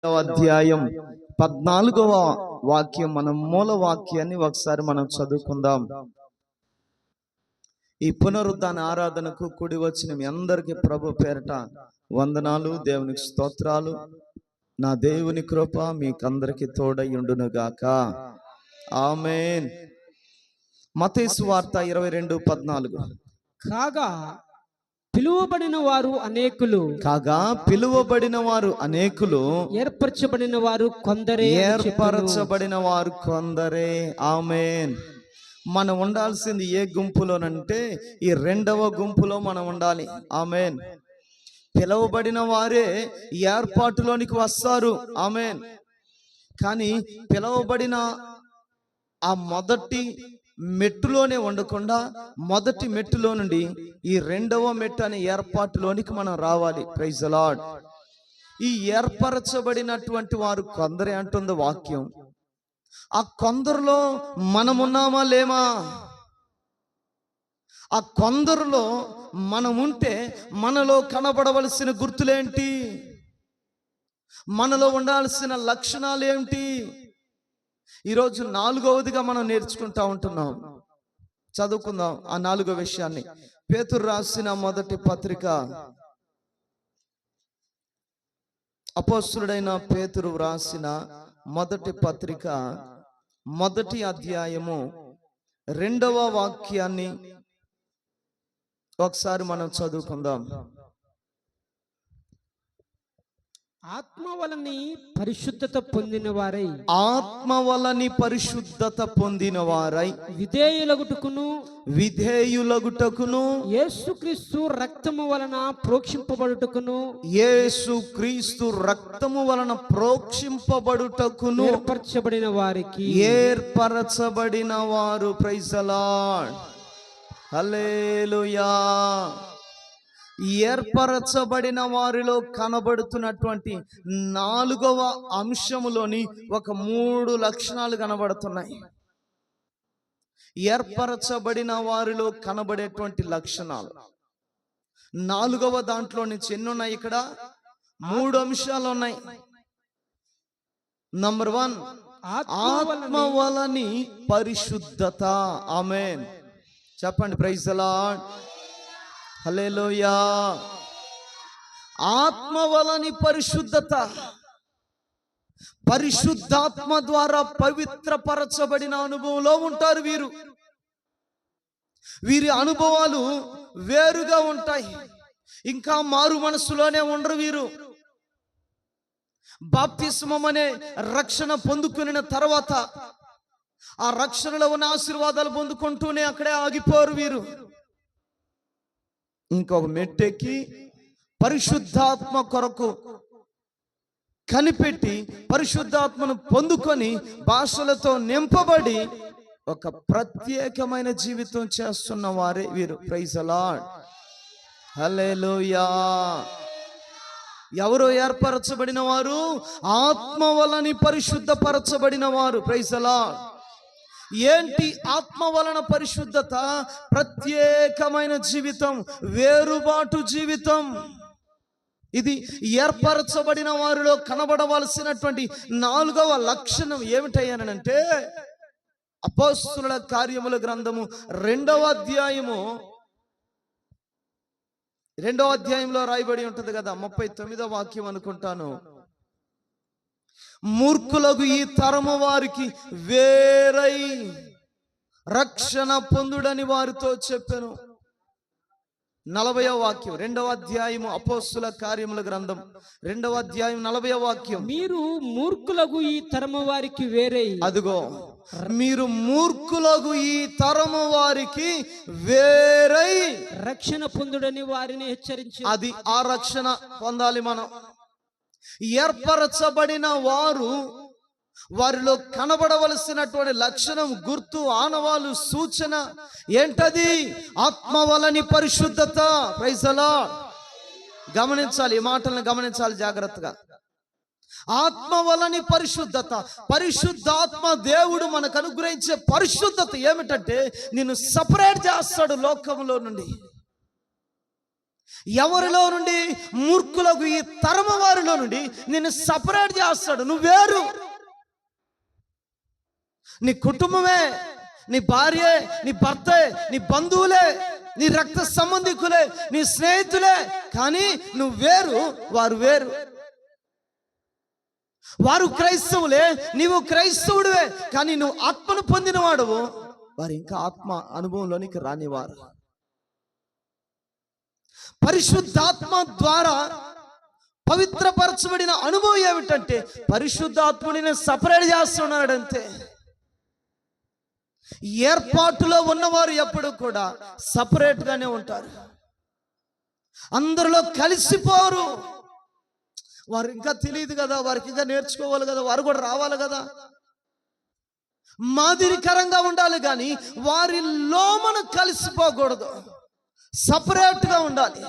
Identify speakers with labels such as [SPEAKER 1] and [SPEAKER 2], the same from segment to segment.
[SPEAKER 1] అధ్యాయం 14వ వాక్యం, మన మూల వాక్యాన్ని ఒకసారి మనం చదువుకుందాం. ఈ పునరుద్ధాన ఆరాధనకు కూడి వచ్చిన మీ అందరికీ ప్రభు పేరట వందనాలు, దేవునికి స్తోత్రాలు. నా దేవుని కృప మీకందరికి తోడయుండును గాక. ఆమేన్. మత్తయి సువార్త 22:14.
[SPEAKER 2] కాగా పిలువబడిన వారు అనేకులు, ఏర్పరచబడిన వారు కొందరే. ఆమేన్. మనం ఉండాల్సింది ఏ గుంపులోనంటే ఈ రెండవ గుంపులో మనం ఉండాలి. ఆమేన్. పిలువబడిన వారే ఏర్పాటులోనికి వస్తారు. ఆమేన్. కానీ పిలువబడిన ఆ మొదటి మెట్టులోనే ఉండకుండా మొదటి మెట్టులో నుండి ఈ రెండవ మెట్టు అనే ఏర్పాటులోనికి మనం రావాలి. Praise the Lord. ఈ ఏర్పరచబడినటువంటి వారు కొందరే అంటుంది వాక్యం. ఆ కొందరులో మనమున్నామా లేమా? ఆ కొందరులో మనం ఉంటే మనలో కనబడవలసిన గుర్తులేంటి? మనలో ఉండాల్సిన లక్షణాలు ఏమిటి? ఈరోజు 4వదిగా మనం నేర్చుకుంటా ఉంటున్నాం. చదువుకుందాం ఆ 4వ విషయాన్ని. పేతురు రాసిన మొదటి పత్రిక, అపోస్తులుడైన పేతురు రాసిన మొదటి పత్రిక 1వ అధ్యాయము 2వ వాక్యాన్ని ఒకసారి మనం చదువుకుందాం. ఆత్మ వలని పరిశుద్ధత పొందిన వారై విధేయులగుటకును యేసుక్రీస్తు రక్తము వలన ప్రోక్షింపబడుటకును ఏర్పరచబడిన వారు. Praise the lord. హల్లెలూయా. ఏర్పరచబడిన వారిలో కనబడుతున్నటువంటి 4వ అంశములోని ఒక 3 లక్షణాలు కనబడుతున్నాయి. ఏర్పరచబడిన వారిలో కనబడేటువంటి లక్షణాలు 4వ దాంట్లో నుంచి ఎన్ని ఉన్నాయి? ఇక్కడ 3 అంశాలు ఉన్నాయి. నంబర్ 1, ఆత్మ వలని పరిశుద్ధత. ఆమేన్. చెప్పండి. Praise the lord. హల్లెలూయా. ఆత్మ వలని పరిశుద్ధత. పరిశుద్ధాత్మ ద్వారా పవిత్రపరచబడిన అనుభవంలో ఉంటారు వీరు. వీరి అనుభవాలు వేరుగా ఉంటాయి. ఇంకా మారు మనసులోనే ఉండరు వీరు. బాప్తిస్మం అనే రక్షణ పొందుకున్న తర్వాత ఆ రక్షణలో ఉన్న ఆశీర్వాదాలు పొందుకుంటూనే అక్కడే ఆగిపోరు వీరు. ఇంకొక మెట్టెక్కి పరిశుద్ధాత్మ కొరకు కనిపెట్టి పరిశుద్ధాత్మను పొందుకొని భాషలతో నింపబడి ఒక ప్రత్యేకమైన జీవితం చేస్తున్న వారే వీరు. Praise the lord. హల్లెలూయా. ఎవరు ఏర్పరచబడిన వారు? ఆత్మ వలని పరిశుద్ధపరచబడిన వారు. Praise the lord. ఏంటి ఆత్మ వలన పరిశుద్ధత? ప్రత్యేకమైన జీవితం, వేరుబాటు జీవితం. ఇది ఏర్పరచబడిన వారిలో కనబడవలసినటువంటి 4వ లక్షణం ఏమిటయ్యానంటే, అపోస్తుల కార్యముల గ్రంథము 2వ అధ్యాయంలో రాయబడి ఉంటది కదా, 39వ వాక్యం అనుకుంటాను. మూర్ఖులకు ఈ తరము వారికి వేరై రక్షణ పొందుడని వారితో చెప్పెను. 40వ వాక్యం, 2వ అధ్యాయము అపోస్తుల కార్యముల గ్రంథం 2వ అధ్యాయం 40వ వాక్యం. మీరు మూర్ఖులకు ఈ తరము వారికి వేరై,
[SPEAKER 1] అదిగో మీరు మూర్ఖులకు ఈ తరము వారికి వేరై
[SPEAKER 2] రక్షణ పొందుడని వారిని హెచ్చరించి.
[SPEAKER 1] అది ఆ రక్షణ పొందాలి మనం. ఏర్పరచబడిన వారు, వారిలో కనబడవలసినటువంటి లక్షణం, గుర్తు, ఆనవాలు, సూచన ఏంటది? ఆత్మ వలని పరిశుద్ధత. Praise the Lord. గమనించాలి, ఈ మాటలను గమనించాలి జాగ్రత్తగా. ఆత్మ వలని పరిశుద్ధత. పరిశుద్ధాత్మ దేవుడు మనకు అనుగ్రహించే పరిశుద్ధత ఏమిటంటే నిన్ను సపరేట్ చేస్తాడు లోకంలో నుండి.
[SPEAKER 2] ఎవరిలో నుండి? మూర్ఖులకు, ఈ తరము వారిలో నుండి నిన్ను సపరేట్ చేస్తాడు. నువ్వు వేరు. నీ కుటుంబమే, నీ భార్యే, నీ భర్తే, నీ బంధువులే, నీ రక్త సంబంధికులే, నీ స్నేహితులే, కానీ నువ్వు వేరు, వారు వేరు. వారు క్రైస్తవులే, నీవు క్రైస్తవుడివే, కానీ నువ్వు ఆత్మను పొందినవాడువు, వారు ఇంకా ఆత్మ అనుభవంలోనికి రానివారు. పరిశుద్ధాత్మ ద్వారా పవిత్రపరచబడిన అనుభవం ఏమిటంటే పరిశుద్ధాత్ముడిని సపరేట్ చేస్తున్నాడంతే. ఏర్పాటులో ఉన్నవారు ఎప్పుడు కూడా సపరేట్ గానే ఉంటారు, అందరిలో కలిసిపోరు. వారు ఇంకా తెలియదు కదా, వారికి ఇంకా నేర్చుకోవాలి కదా, వారు కూడా రావాలి కదా, మాదిరికరంగా ఉండాలి, కానీ వారిలో మనం కలిసిపోకూడదు, సపరేట్ గా ఉండాలి.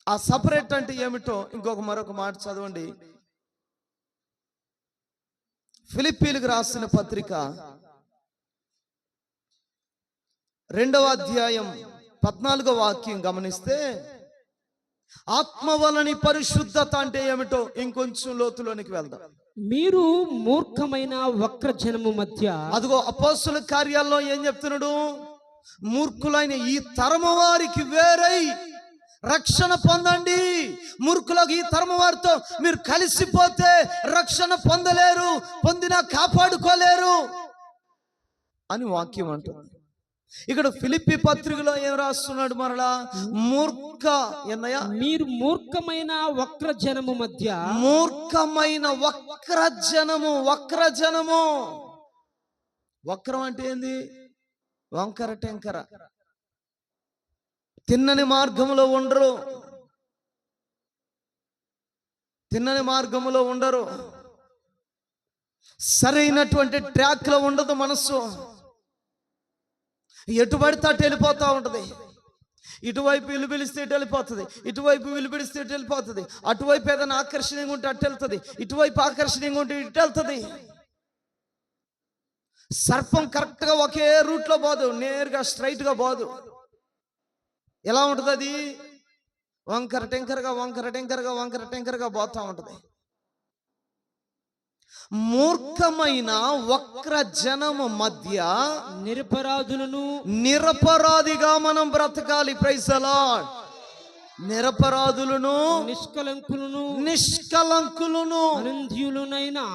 [SPEAKER 2] ఆ సపరేట్ అంటే ఏమిటో మరొక మాట చదవండి. ఫిలిప్పీలకు రాసిన పత్రిక 2వ అధ్యాయం 14వ వాక్యం గమనిస్తే, ఆత్మ వలని పరిశుద్ధత అంటే ఏమిటో ఇంకొంచెం లోతులోనికి వెళ్దాం.
[SPEAKER 3] మీరు మూర్ఖమైన వక్ర జనము మధ్య,
[SPEAKER 2] అదిగో అపోస్తుల కార్యాల్లో ఏం చెప్తున్నాడు? మూర్ఖులైన ఈ తరము వారికి వేరై రక్షణ పొందండి. మూర్ఖులకు, ఈ తరము వారితో మీరు కలిసిపోతే రక్షణ పొందలేరు, పొందినా కాపాడుకోలేరు అని వాక్యం అంటుంది. ఇక్కడ ఫిలిప్పీ పత్రికలో ఏం రాస్తున్నాడు? మరలా
[SPEAKER 3] మీరు మూర్ఖమైన వక్ర జనము మధ్య,
[SPEAKER 2] మూర్ఖమైన వక్ర జనము. వక్రం అంటే ఏంది? వంకర టెంకర, తిన్నని మార్గములో ఉండరు, సరైనటువంటి ట్రాక్ లో ఉండదు మనస్సు. ఎటు పడితే అటు వెళ్ళిపోతూ ఉంటుంది. ఇటువైపు ఇల్లు పిలిస్తే ఇటు వెళ్ళిపోతుంది, ఇటువైపు ఇల్లు పిలిస్తే ఇటు వెళ్ళిపోతుంది, అటువైపు ఏదైనా ఆకర్షణీయంగా ఉంటే అటు వెళ్తుంది, ఇటువైపు ఆకర్షణీయంగా ఉంటే ఇటు వెళ్తుంది. సర్పం కరెక్ట్ గా ఒకే రూట్ లో పోదు, నేరుగా స్ట్రైట్ గా పోదు. ఎలా ఉంటుంది అది? వంకర టెంకరగా పోతా ఉంటుంది. మూర్ఖమైన వక్ర జనము మధ్య నిరపరాధిగా మనం బ్రతకాలి. Praise the lord. నిరపరాధులను, నిష్కలంకులను,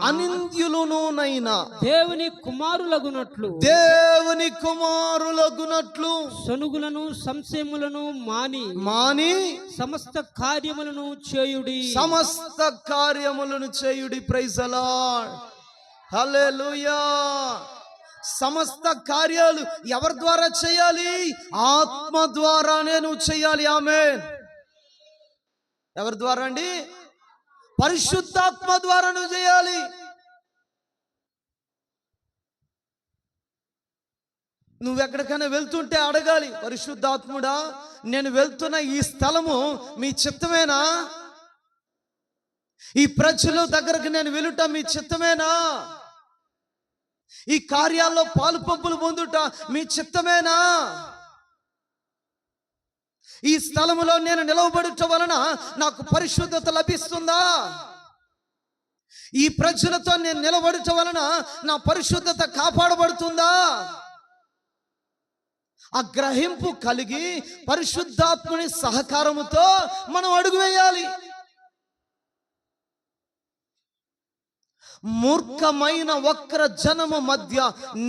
[SPEAKER 2] అనింద్యులునైనా
[SPEAKER 3] దేవుని కుమారులగునట్లు
[SPEAKER 2] సనుగులను,
[SPEAKER 3] సంశయములను
[SPEAKER 2] మాని
[SPEAKER 3] సమస్త కార్యములను చేయుడి.
[SPEAKER 2] Praise the lord. హల్లెలూయా. సమస్త కార్యాలు ఎవరి ద్వారా చేయాలి? ఆత్మ ద్వారానే నువ్వు చేయాలి. ఆమేన్. ఎవరి ద్వారా అండి? పరిశుద్ధాత్మ ద్వారా నువ్వు చేయాలి. నువ్వు ఎక్కడికైనా వెళ్తుంటే అడగాలి, పరిశుద్ధాత్ముడా, నేను వెళ్తున్న ఈ స్థలము మీ చిత్తమేనా? ఈ ప్రజల దగ్గరకు నేను వెళ్ళుట మీ చిత్తమేనా? ఈ కార్యాల్లో పాలు పంపులు పొందుట మీ చిత్తమేనా? ఈ స్థలములో నేను నిలవబడుట వలన నాకు పరిశుద్ధత లభిస్తుందా? ఈ ప్రజలతో నేను నిలబడుట వలన నా పరిశుద్ధత కాపాడబడుతుందా? ఆ గ్రహింపు కలిగి పరిశుద్ధాత్ముని సహకారముతో మనం అడుగు వేయాలి. మూర్ఖమైన వక్ర జనము మధ్య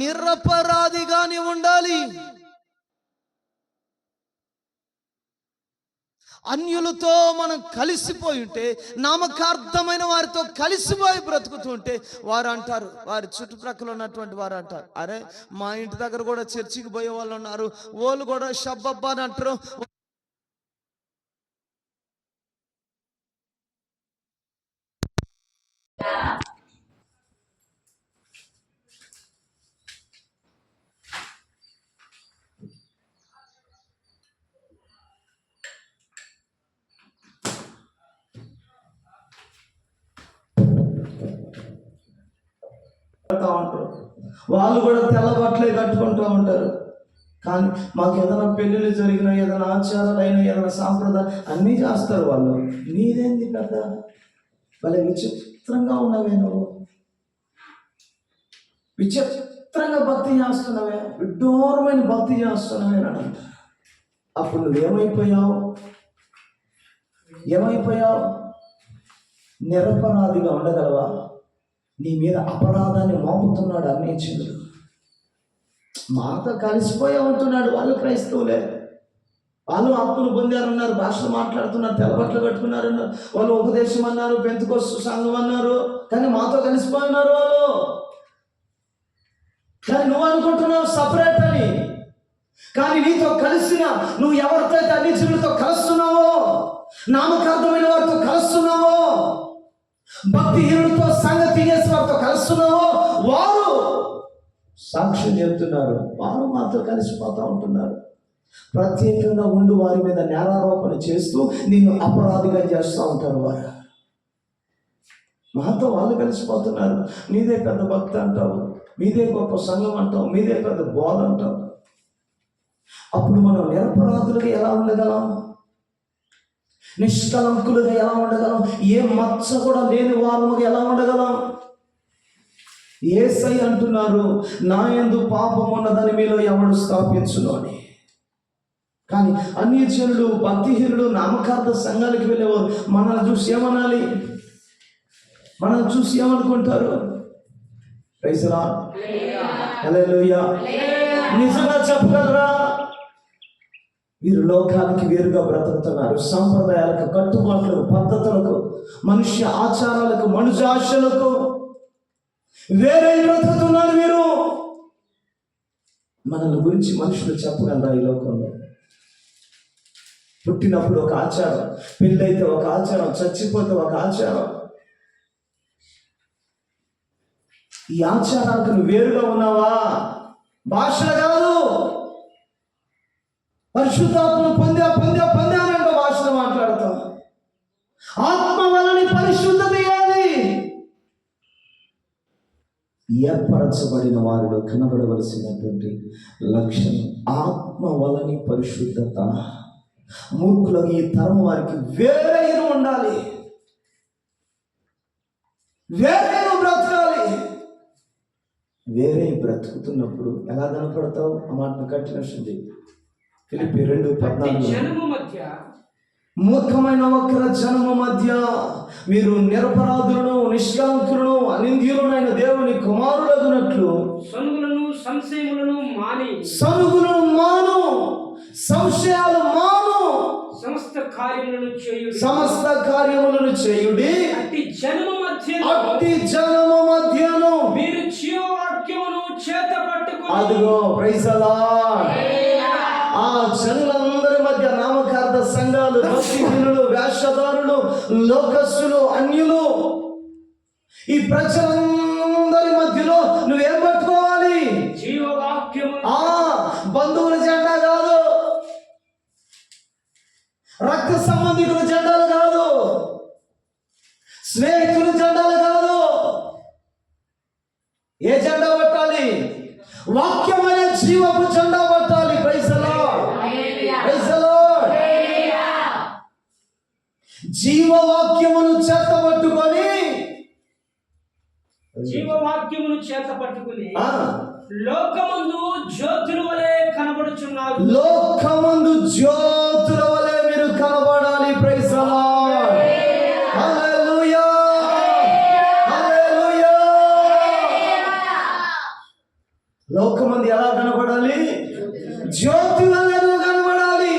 [SPEAKER 2] నిరపరాధిగానే ఉండాలి. అన్యులతో మనం కలిసిపోయి ఉంటే, నామకార్థమైన వారితో కలిసిపోయి బ్రతుకుతుంటే వారు అంటారు, వారి చుట్టుప్రక్కల ఉన్నటువంటి వారు అంటారు, అరే మా ఇంటి దగ్గర కూడా చర్చికి పోయే వాళ్ళు ఉన్నారు, వాళ్ళు కూడా షబ్బబ్బా అని అంటారు. వాళ్ళు కూడా తెల్ల బట్టలే కట్టుకుంటూ ఉంటారు.
[SPEAKER 1] కానీ మాకు ఏదైనా పెళ్ళిళ్ళు జరిగినా, ఏదైనా ఆచారాలైనా, ఏదైనా సాంప్రదాయం అన్నీ చేస్తారు వాళ్ళు. నీదేంది పెద్ద వాళ్ళ విచిత్రంగా ఉన్నవే, నువ్వు విచిత్రంగా భక్తి చేస్తున్నావే, విడ్డూరమైన భక్తి చేస్తున్నావే అని అంటారు. అప్పుడు నువ్వేమైపోయావు? నిరపరాధిగా ఉండగలవా? నీ మీద అపరాధాన్ని మోపుతున్నాడు అన్యజనుడు. మాతో కలిసిపోయా ఉంటున్నాడు. వాళ్ళు క్రైస్తవులే, వాళ్ళు ఆత్మను పొందారన్నారు, భాషలు మాట్లాడుతున్నారు, తెల్లబట్టలు కట్టుకున్నారన్నారు, వాళ్ళు ఉపదేశం అన్నారు, పెంతెకోస్తు సంఘం అన్నారు, కానీ మాతో కలిసిపోయినారు వాళ్ళు. కానీ నువ్వు అనుకుంటున్నావు సపరేట్ అని. కానీ నీతో కలిసిన, నువ్వు ఎవరితో అయితే అన్యజనులతో కలుస్తున్నావో, నామకార్థమైన వారితో కలుస్తున్నావో, భక్తిహీనులతో సంగతి చేసే వారితో కలుస్తున్నావో, వారు సాక్ష్యం చెప్తున్నారు, వారు మాతో కలిసిపోతూ ఉంటున్నారు. ప్రత్యేకంగా ఉండి వారి మీద నేరారోపణ చేస్తూ నిన్ను అపరాధిగా చేస్తూ ఉంటారు. వారు మాతో వాళ్ళు కలిసిపోతున్నారు. నీదే పెద్ద భక్తి అంటావు, మీదే గొప్ప సంఘం అంటావు, మీదే పెద్ద బోధ అంటావు. అప్పుడు మనం నిరపరాధులుగా ఎలా ఉండగలం? నిష్కలంకులుగా ఎలా ఉండగలం? ఏ మచ్చ కూడా లేని వారముగా ఎలా ఉండగలం? యేసయ్య అంటున్నారు, నా యందు పాపం ఉన్నదని మీలో ఎవడు స్థాపించును అని. కానీ అన్యజనులు, భక్తిహీనులు, నామకార్థ సంఘాలకు వెళ్ళేవారు మనల్ని చూసి ఏమనాలి? మనల్ని చూసి ఏమనుకుంటారు? ప్రైజ్ ది లార్డ్, హల్లెలూయా. నిజంగా చెప్పగలరా? వీరు లోకానికి వేరుగా బ్రతుకుతున్నారు. సంప్రదాయాలకు, కట్టుబాట్లకు, పద్ధతులకు, మనుష్య ఆచారాలకు, మనుజాశలకు వేరే బ్రతుకుతున్నారు వీరు. మనల్ని గురించి మనుషులు చెప్పగలరా? ఈ లోకంలో పుట్టినప్పుడు ఒక ఆచారం, పెళ్ళైతే ఒక ఆచారం, చచ్చిపోతే ఒక ఆచారం. ఈ ఆచారాలకు నువ్వు వేరుగా ఉన్నావా? భాషలు కాదు, పరిశుద్ధాత్మను పొందానంటే భాషలో మాట్లాడతాం. ఆత్మ వలని పరిశుద్ధత ఏది? ఏర్పరచబడిన వారిలో కనబడవలసినటువంటి లక్షణం ఆత్మ వలని పరిశుద్ధత. మూర్ఖులకు, ఈ తరం వారికి వేరే ఉండాలి, వేరే బ్రతకాలి. వేరే బ్రతుకుతున్నప్పుడు ఎలా కనపడతావు? ఆ మాటను కట్టినట్టుంది. ఫిలిప్పీ 2:14 మూర్ఖమైన వక్ర జనము మధ్య మీరు నిరపరాధులను, నిష్కలంకులను, అనింద్యులైన దేవుని కుమారులగునట్లు సనుగులను మాను, సంశయాలు మాను, సమస్త కార్యములను చేయుడి. అట్టి జనము మధ్యను మీరు జీవవాక్యమును చేత పట్టుకొని, అదిగో ప్రైజ్ ది లార్డ్, ఆ జనులందరి మధ్య నామకార్థ సంఘాలు, భక్తిహీనులు, వేషధారులు, లోకస్తులు, అన్యులు, ఈ ప్రజలందరి మధ్యలో నువ్వేం పట్టుకోవాలి? జీవవాక్యము. బంధువుల జెండా కాదు, రక్త సంబంధికుల జెండాలు కాదు, స్నేహితుల జెండాలు కాదు. ఏ జెండా పట్టాలి? వాక్యం అనే జీవపు జెండా పట్టాలి. Praise the lord, praise the lord. జీవవాక్యమును చేత పట్టుకొని లోకమందు జ్యోతుల వలె కనబడుచున్నారు. లోకమందు జ్యోతుల వలె మీరు కనబడాలి. ప్రైజ్ ది లార్డ్, హల్లెలూయా, హల్లెలూయా. లోకమంది ఎలా కనబడాలి? జ్యోతి వలె కనబడాలి.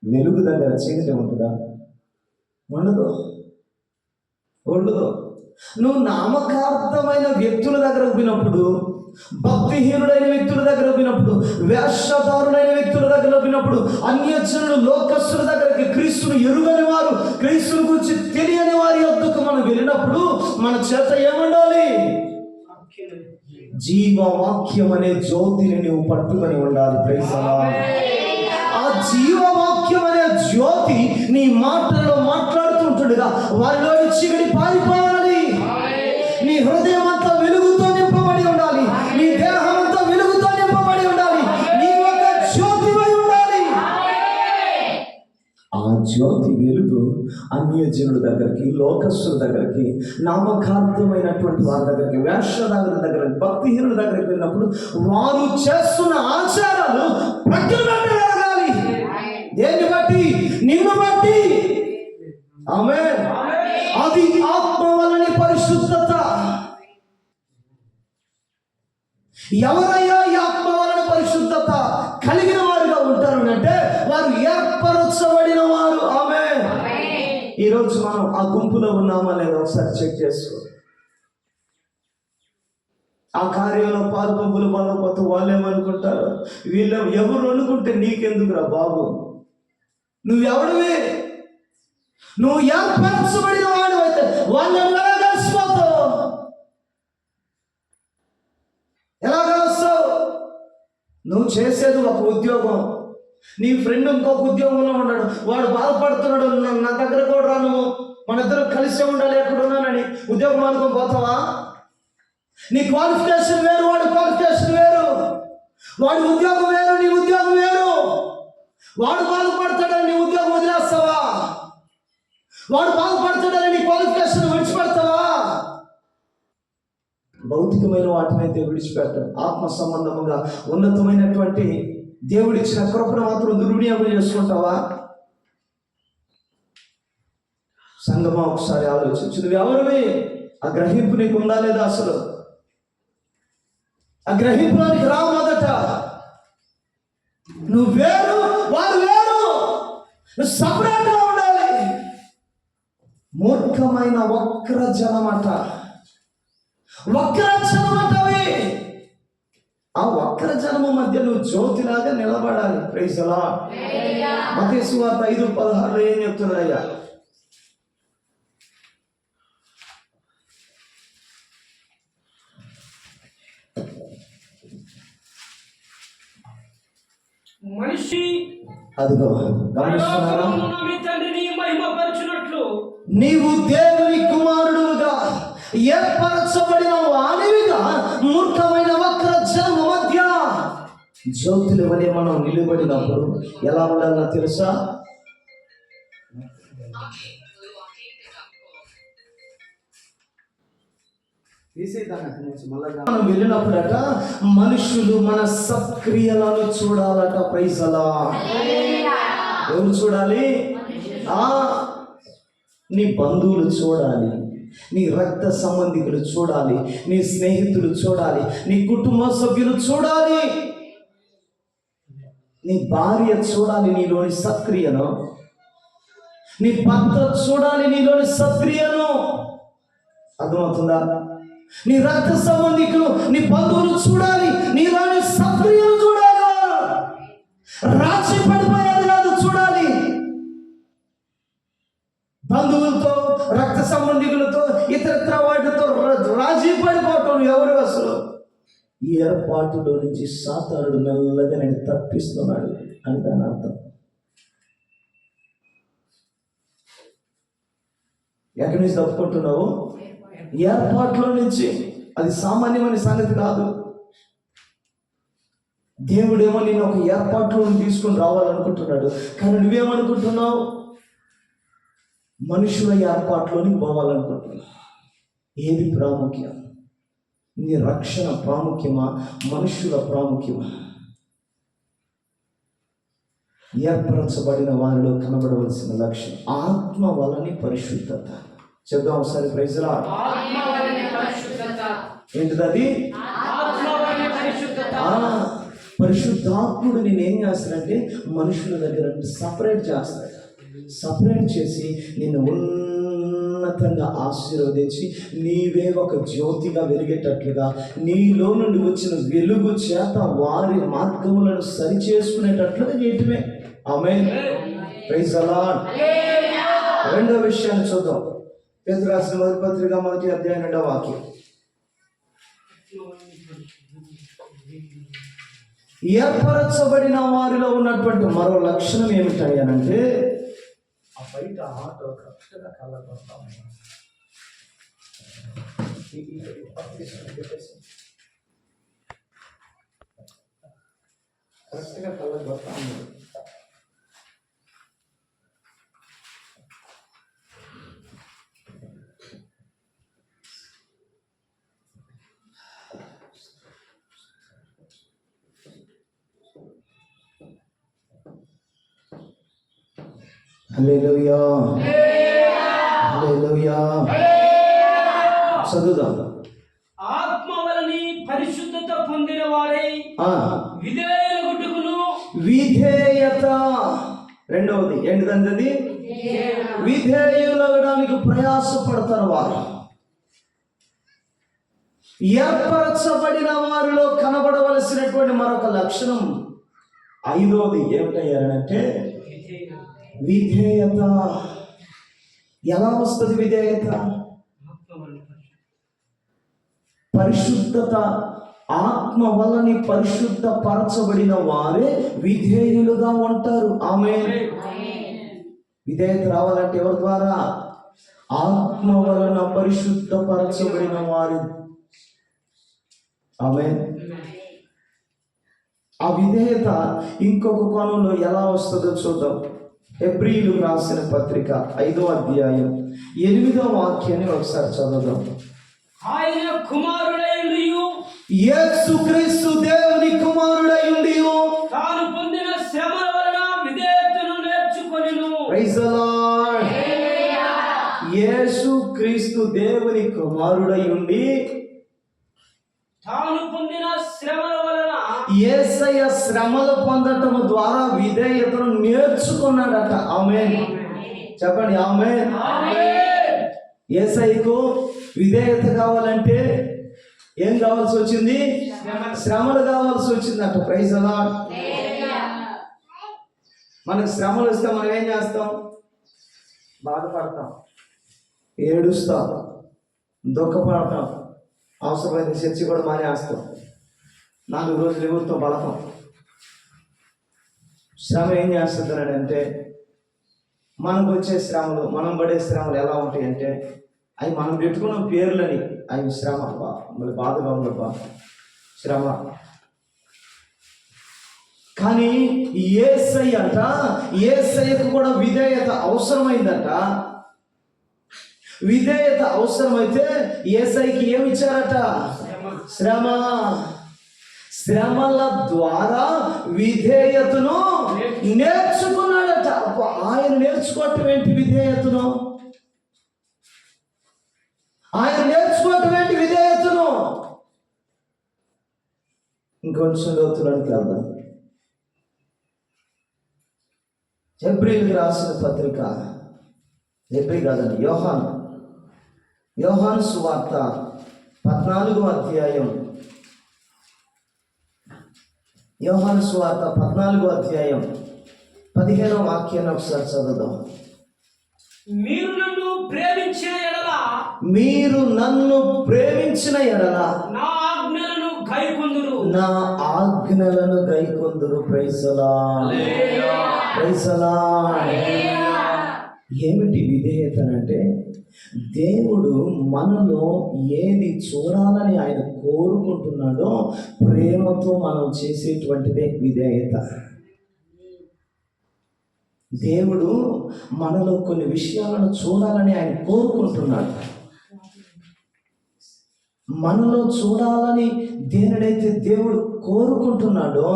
[SPEAKER 1] వెలుగు దగ్గర చీకటి ఉంటుందా? ఉండదు. నువ్వు నామకార్థమైన వ్యక్తుల దగ్గర పోయినప్పుడు, భక్తిహీనుడైన వ్యక్తుల దగ్గర పోయినప్పుడు, వేషధారులైన వ్యక్తుల దగ్గర పోయినప్పుడు, అన్యజనులు, లోకస్తుల దగ్గరికి, క్రీస్తును ఎరుగని వారు, క్రీస్తుని గురించి తెలియని వారి యొద్దకు మనం వెళ్ళినప్పుడు మన చేత ఏముండాలి? జీవవాక్యం అనే జ్యోతిని నువ్వు పట్టుకొని ఉండాలి. Praise the lord. ఆ జీవవాక్యం అనే జ్యోతి నీ మాటలలో మాట్లాడుతుంటుండగా వారిలో చీకటి పారిపోవాలి. నీ హృదయం అంతా వెలుగుతో నింపబడి ఉండాలి, నీ దేహం అంతా వెలుగుతో నింపబడి ఉండాలి. జ్యోతి వెలుగు అన్యజనుల దగ్గరికి, లోకస్తుల దగ్గరికి, నామకార్థమైనటువంటి వారి దగ్గరికి, వేషధారుల దగ్గరికి, భక్తిహీనుల దగ్గరికి వెళ్ళినప్పుడు వారు చేస్తున్న ఆచారాలు ప్రక్కన పెట్టగలగాలి. దేన్ని బట్టి? నిన్ను బట్టి. ఆమేన్. అది ఆత్మ వలని పరిశుద్ధత. ఎవరయ్యా ఈ ఆత్మ వలన పరిశుద్ధత కలిగిన వారుగా ఉంటారు అంటే వారు ఏర్పరచబడిన వారు. ఆమేన్. ఈరోజు మనం ఆ గుంపులో ఉన్నామా లేదా ఒకసారి చెక్ చేసుకో. ఆ కార్యంలో పాలు పంపులు పొందకపోతే వాళ్ళు ఏమనుకుంటారు? వీళ్ళు ఎవరు అనుకుంటే నీకెందుకురా బాబు? నువ్వెవడివి? నువ్వు ఏర్పరచబడిన వాడు అయితే వాళ్ళని ఎలా కలిసిపోతావు? ఎలా కలుస్తావు? నువ్వు చేసేది ఒక ఉద్యోగం, నీ ఫ్రెండ్ ఇంకొక ఉద్యోగంలో ఉన్నాడు, వాడు బాధపడుతున్నాడు, నా దగ్గర కూడా రా, నువ్వు మన ఇద్దరు కలిసి ఉండాలి, ఎక్కడ ఉన్నానని ఉద్యోగం అనుకొని పోతావా? నీ క్వాలిఫికేషన్ వేరు, వాడి క్వాలిఫికేషన్ వేరు, వాడి ఉద్యోగం వేరు, నీ ఉద్యోగం వేరు. వాడు బాధపడతాడని నీ ఉద్యోగం వదిలేస్తావా? వాడు బాధపడతాడని నీ క్వాలిఫికేషన్ విడిచిపెడతావా? భౌతికమైన వాటినైతే విడిచిపెట్టం. ఆత్మ సంబంధముగా ఉన్నతమైనటువంటి దేవుడిచ్చిన కృపను మాత్రం దుర్వినియోగం చేసుకుంటావా? సంగమా, ఒకసారి ఆలోచించు. నువ్వు ఎవరివి? ఆ గ్రహింపు నీకు ఉందా లేదా? అసలు ఆ గ్రహింపులోనికి రా. మొదట నువ్వు వేరు, వారు వేరు, నువ్వు సపరేట్గా ఉండాలి. మూర్ఖమైన వక్ర జనమట, వక్రజనమటవి. ఆ వక్రజనము మధ్య నువ్వు జ్యోతిలాగా నిలబడాలి. Praise the Lord. మత్తయి సువార్త 5:16 ఏం చెప్తున్నాడయ్యా?
[SPEAKER 3] మనిషి
[SPEAKER 1] అదిగో గమనిస్తున్నారా?
[SPEAKER 3] మీ తండ్రిని మహిమపరచునట్లు
[SPEAKER 1] నీవు దేవుని కుమారుడుగా ఏర్పరచబడిన వానివిగా మూర్ఖమైన వక్ర జనము మధ్య జ్యోతుల వలె మనం నిలబడినప్పుడు ఎలా ఉండాలన్నా తెలుసా? మనం వెళ్ళినప్పుడట మనుషులు మన సత్క్రియలను చూడాలట. Praise the lord. ఎవరు చూడాలి? నీ బంధువులు చూడాలి, నీ రక్త సంబంధికులు చూడాలి, నీ స్నేహితులు చూడాలి, నీ కుటుంబ సభ్యులు చూడాలి, నీ భార్య చూడాలి నీలోని సత్క్రియను, నీ భర్త చూడాలి నీలోని సత్క్రియను. అర్థమవుతుందా? నీ రక్త సంబంధికులు, నీ బంధువులు చూడాలి నీలోని సత్క్రియను చూడాలి. రాజీ పడిపోయేది కాదు, చూడాలి. బంధువులతో, రక్త సంబంధికులతో, ఇతరత్ర వాటితో రాజీ పడిపోవటం ఎవరు? అసలు ఈ ఏర్పాటులో నుంచి సాతానుడు మెల్లగా నేను తప్పిస్తున్నాడు అని దాని అర్థం. ఎక్కడి నుంచి తప్పుకుంటున్నావు? ఏర్పాటులో నుంచి. అది సామాన్యమైన సంగతి కాదు. దేవుడేమో నేను ఒక ఏర్పాటులో తీసుకుని రావాలనుకుంటున్నాడు, కానీ నువ్వేమనుకుంటున్నావు? మనుషుల ఏర్పాటులోని పోవాలనుకుంటున్నావు. ఏది ప్రాముఖ్యం? నీ రక్షణ ప్రాముఖ్యమా, మనుషుల ప్రాముఖ్యమా? ఏర్పరచబడిన వారిలో కనబడవలసిన లక్ష్యం ఆత్మ వలని పరిశుద్ధత. చెప్దాం ఒకసారి. Praise the Lord. ఏంటిది? పరిశుద్ధాత్ముడు నేనేం చేస్తాడంటే మనుషుల దగ్గర సపరేట్ చేస్తాడు. సపరేట్ చేసి నిన్ను ఉన్నతంగా ఆశీర్వదించి నీవే ఒక జ్యోతిగా వెలిగేటట్లుగా, నీలో నుండి వచ్చిన వెలుగు చేత వారి మార్గములను సరి చేసుకునేటట్లుగా చేయటమే. ఆమేన్. Praise the lord. రెండో విషయాన్ని చూద్దాం. పేతురు రాసిన మొదటి పత్రిక 1వ అధ్యాయం 2వ వాక్యం. ఏర్పరచబడిన వారిలో ఉన్నటువంటి మరో లక్షణం ఏమిటంటే ఆ బయట ఆటో కరెక్ట్గా కళ్ళకొస్తా ఉన్నాయి. కరెక్ట్గా కళ్ళకొస్తా ఉంది. హల్లెలూయా, హల్లెలూయా. చదువుదాం.
[SPEAKER 4] ఆత్మ వలని పరిశుద్ధత పొందిన వారై
[SPEAKER 1] ఆ,
[SPEAKER 4] విధేయులగుటకును
[SPEAKER 1] విధేయత. రెండవది ఏంటిదండి? విధేయులవడానికి ప్రయాసపడతారు వారు. ఏర్పరచబడిన వారిలో కనబడవలసినటువంటి మరొక లక్షణం ఐదవది ఏమిటయ్యారంటే విధేయత. ఎలా వస్తుంది విధేయత? పరిశుద్ధత. ఆత్మ వలని పరిశుద్ధపరచబడిన వారే విధేయులుగా ఉంటారు. ఆమేన్. విధేయత రావాలంటే ఎవరి ద్వారా? ఆత్మ వలన పరిశుద్ధపరచబడిన వారి. ఆమేన్. ఆ విధేయత ఇంకొక కోణంలో ఎలా వస్తుందో చూద్దాం. హెబ్రీయులకు రాసిన పత్రిక 5వ అధ్యాయం 8వ వాక్యాన్ని ఒకసారి చదువుదాం.
[SPEAKER 4] ఆయన కుమారుడైయుండియు
[SPEAKER 1] యేసుక్రీస్తు దేవుని కుమారుడైయుండి
[SPEAKER 4] తాను పొందిన శ్రమల వలన విధేయతను నేర్చుకొనెను.
[SPEAKER 1] Praise the lord. యేసుక్రీస్తు దేవుని కుమారుడైయుండి
[SPEAKER 4] తాను పొందిన శ్రమల వలన
[SPEAKER 1] యేసయ్య శ్రమలు పొందటం ద్వారా విధేయతను నేర్చుకున్నాడట. ఆమేన్. చెప్పండి ఆమేన్. యేసయ్యకు విధేయత కావాలంటే ఏం కావాల్సి వచ్చింది? శ్రమలు కావాల్సి వచ్చిందట. Praise the Lord. మనకు శ్రమలు వస్తే మనం ఏం చేస్తాం? బాధపడతాం, ఏడుస్తాం, దుఃఖపడతాం, అవసరమైతే చర్చి కూడా మానేస్తాం, 4 రోజులు ఎవరితో బలకం. శ్రమ ఏం చేస్తుందంటే, మనకు వచ్చే శ్రమలు, మనం పడే శ్రమలు ఎలా ఉంటాయి అంటే, అవి మనం పెట్టుకున్న పేర్లని అవి శ్రమ. మళ్ళీ బాధగా ఉండబ్బా శ్రమ. కానీ యేసయ్యకు కూడా విధేయత అవసరమైందట. విధేయత అవసరమైతే యేసయ్యకి ఏమి ఇచ్చారట? శ్రమ. శ్రమల ద్వారా విధేయతను నేర్చుకున్నాడట. ఆయన నేర్చుకోవటం ఏంటి? విధేయతను. ఆయన నేర్చుకోవటం ఏంటి? విధేయతను. ఇంకొంచెం లోతులోనికి వెళ్దాం. హెబ్రీయులకు రాసిన పత్రిక, హెబ్రీ కాదండి, యోహాను సువార్త 14వ అధ్యాయం, యోహాను సువార్త 14వ అధ్యాయం 15వ వాక్యాన్ని ఒకసారి చదువుదాం.
[SPEAKER 4] మీరు నన్ను ప్రేమించిన ఎడల
[SPEAKER 1] నా ఆజ్ఞలను గైకొందురు. Praise the lord. Praise the lord. ఏమిటి విధేయత అంటే? దేవుడు మనలో ఏది చూడాలని ఆయన కోరుకుంటున్నాడో ప్రేమతో మనం చేసేటువంటిదే విధేయత. దేవుడు మనలో కొన్ని విషయాలను చూడాలని ఆయన కోరుకుంటున్నాడు. మనలో చూడాలని దేనినైతే దేవుడు కోరుకుంటున్నాడో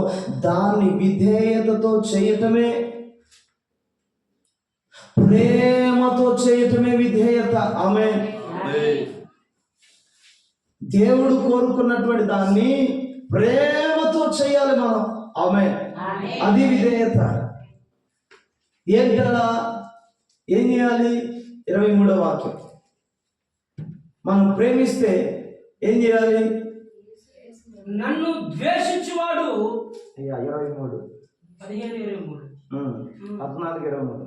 [SPEAKER 1] దాన్ని విధేయతతో చేయటమే, ప్రేమతో చేయటమే విధేయత. ఆమేన్. దేవుడు కోరుకున్నటువంటి దాన్ని ప్రేమతో చేయాలి మనం. ఆమేన్. అది విధేయత. ఏంటలా? ఏం చేయాలి? 23వ వాక్యం. మనం ప్రేమిస్తే ఏం చేయాలి?
[SPEAKER 4] నన్ను ద్వేషించువాడు
[SPEAKER 1] 23
[SPEAKER 4] 15:23
[SPEAKER 1] 14:23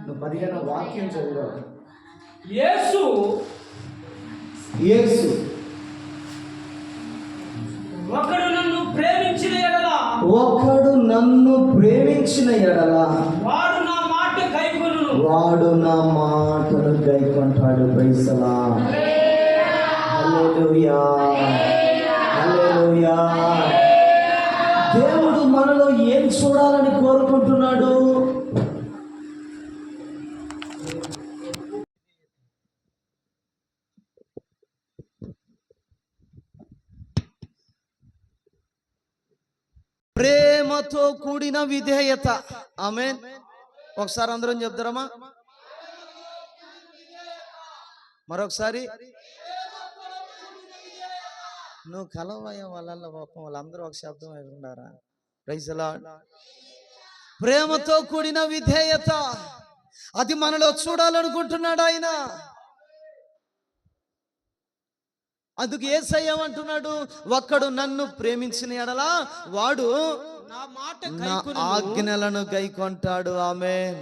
[SPEAKER 1] నువ్వు 15వ వాక్యం చదివావు.
[SPEAKER 4] యేసు ఒకడు నన్ను ప్రేమించిన ఎడల వాడు నా మాటను
[SPEAKER 1] గైకొంటాడు. Praise the lord. Hallelujah, hallelujah. దేవుడు మనలో ఏం చూడాలని కోరుకుంటున్నాడు?
[SPEAKER 2] ప్రేమతో కూడిన విధేయత. ఆమేన్. ఒకసారి అందరం చెప్తారమ్మా, మరొకసారి. నువ్వు కలవయ్యా వాళ్ళ పాపం, వాళ్ళందరూ ఒక శబ్దం ఉన్నారా? Praise the Lord. ప్రేమతో కూడిన విధేయత, అది మనలో చూడాలనుకుంటున్నాడు ఆయన. అందుకు యేసయ్య అంటున్నాడు, ఒక్కడు నన్ను ప్రేమించిన ఎడలా వాడు
[SPEAKER 3] నా మాట
[SPEAKER 2] నా
[SPEAKER 3] గైకొనును.
[SPEAKER 2] ఆజ్ఞలను గైకొంటాడు. ఆమేన్.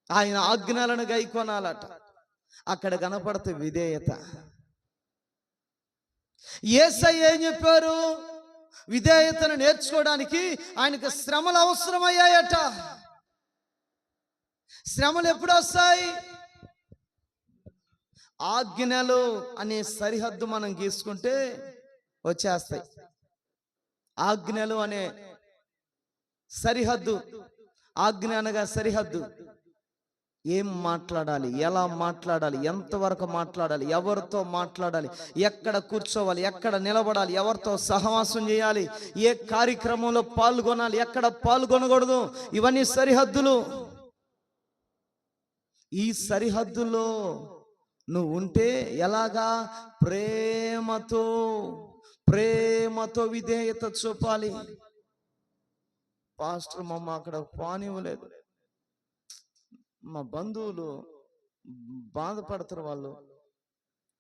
[SPEAKER 2] ఆయన ఆజ్ఞలను గైకొనాలట. అక్కడ కనపడుతూ విధేయత. యేసయ్య ఏం చెప్పారు? విధేయతను నేర్చుకోవడానికి ఆయనకు శ్రమలు అవసరమయ్యాయట. శ్రమలు ఎప్పుడు వస్తాయి? ఆజ్ఞలు అనే సరిహద్దు మనం గీసుకుంటే వచ్చేస్తాయి. ఆజ్ఞలు అనే సరిహద్దు, ఆజ్ఞ అనగా సరిహద్దు. ఏం మాట్లాడాలి, ఎలా మాట్లాడాలి, ఎంతవరకు మాట్లాడాలి, ఎవరితో మాట్లాడాలి, ఎక్కడ కూర్చోవాలి, ఎక్కడ నిలబడాలి, ఎవరితో సహవాసం చేయాలి, ఏ కార్యక్రమంలో పాల్గొనాలి, ఎక్కడ పాల్గొనకూడదు, ఇవన్నీ సరిహద్దులు. ఈ సరిహద్దులో నువ్వు ఉంటే ఎలాగా? ప్రేమతో, ప్రేమతో విధేయత చూపాలి. పాస్టర్ మమ్మ అక్కడ పానివ్వలేదు, మా బంధువులు బాధపడతారు, వాళ్ళు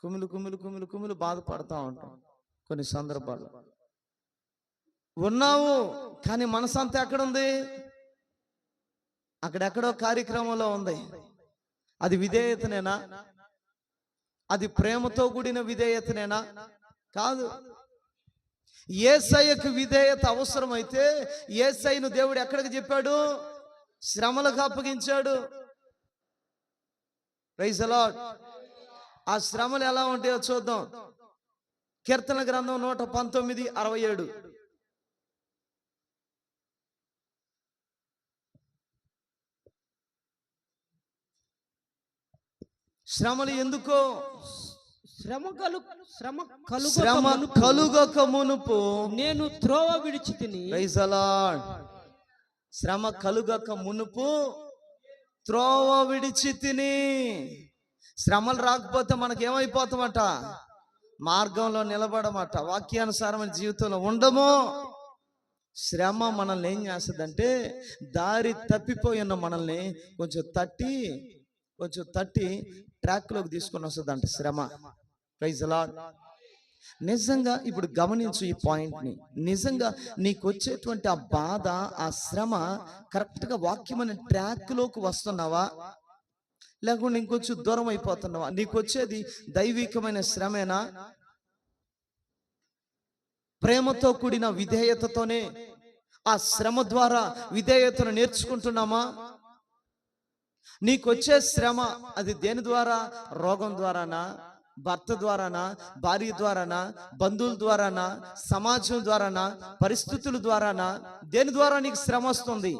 [SPEAKER 2] కుమిలి కుమిలి కుమిలి కుమిలి బాధపడతా ఉంటాం. కొన్ని సందర్భాల్లో ఉన్నావు కానీ మనసంతా ఎక్కడుంది? అక్కడెక్కడో కార్యక్రమంలో ఉంది. అది విధేయతనేనా? అది ప్రేమతో కూడిన విధేయతనేనా? కాదు. యేసయ్యకు విధేయత అవసరమైతే యేసయ్యను దేవుడు ఎక్కడికి చెప్పాడు? శ్రమలకు అప్పగించాడు. Praise the lord. ఆ శ్రమలు ఎలా ఉంటాయో చూద్దాం. కీర్తన గ్రంథం 119:67. శ్రమలు ఎందుకో?
[SPEAKER 3] శ్రమ
[SPEAKER 2] శ్రమ
[SPEAKER 3] కలుగక
[SPEAKER 2] కలుగక మునుపు
[SPEAKER 3] నేను త్రోవ విడిచి తిని.
[SPEAKER 2] Praise the lord. శ్రమ కలుగక మునుపు త్రోవ విడిచి తిని. శ్రమలు రాకపోతే మనకేమైపోతామట? మార్గంలో నిలబడమట, వాక్యానుసారమైన జీవితంలో ఉండము. శ్రమ మనల్ని ఏం చేస్తుందంటే, దారి తప్పిపోయిన మనల్ని కొంచెం తట్టి ట్రాక్లోకి తీసుకొని వస్తుందంట శ్రమ. Praise the lord. నిజంగా ఇప్పుడు గమనించు ఈ పాయింట్ని. నిజంగా నీకు వచ్చేటువంటి ఆ బాధ, ఆ శ్రమ కరెక్ట్గా వాక్యమైన ట్రాక్లోకి వస్తున్నావా, లేకుండా ఇంకొంచెం దూరం అయిపోతున్నావా? నీకు వచ్చేది దైవికమైన శ్రమేనా? ప్రేమతో కూడిన విధేయతతోనే ఆ శ్రమ ద్వారా విధేయతను నేర్చుకుంటున్నామా? నీకొచ్చే శ్రమ అది దేని ద్వారా? రోగం ద్వారానా, భర్త ద్వారానా, భార్య ద్వారానా, బంధువుల ద్వారానా, సమాజం ద్వారానా, పరిస్థితుల ద్వారానా? దేని ద్వారా నీకు శ్రమ వస్తుంది?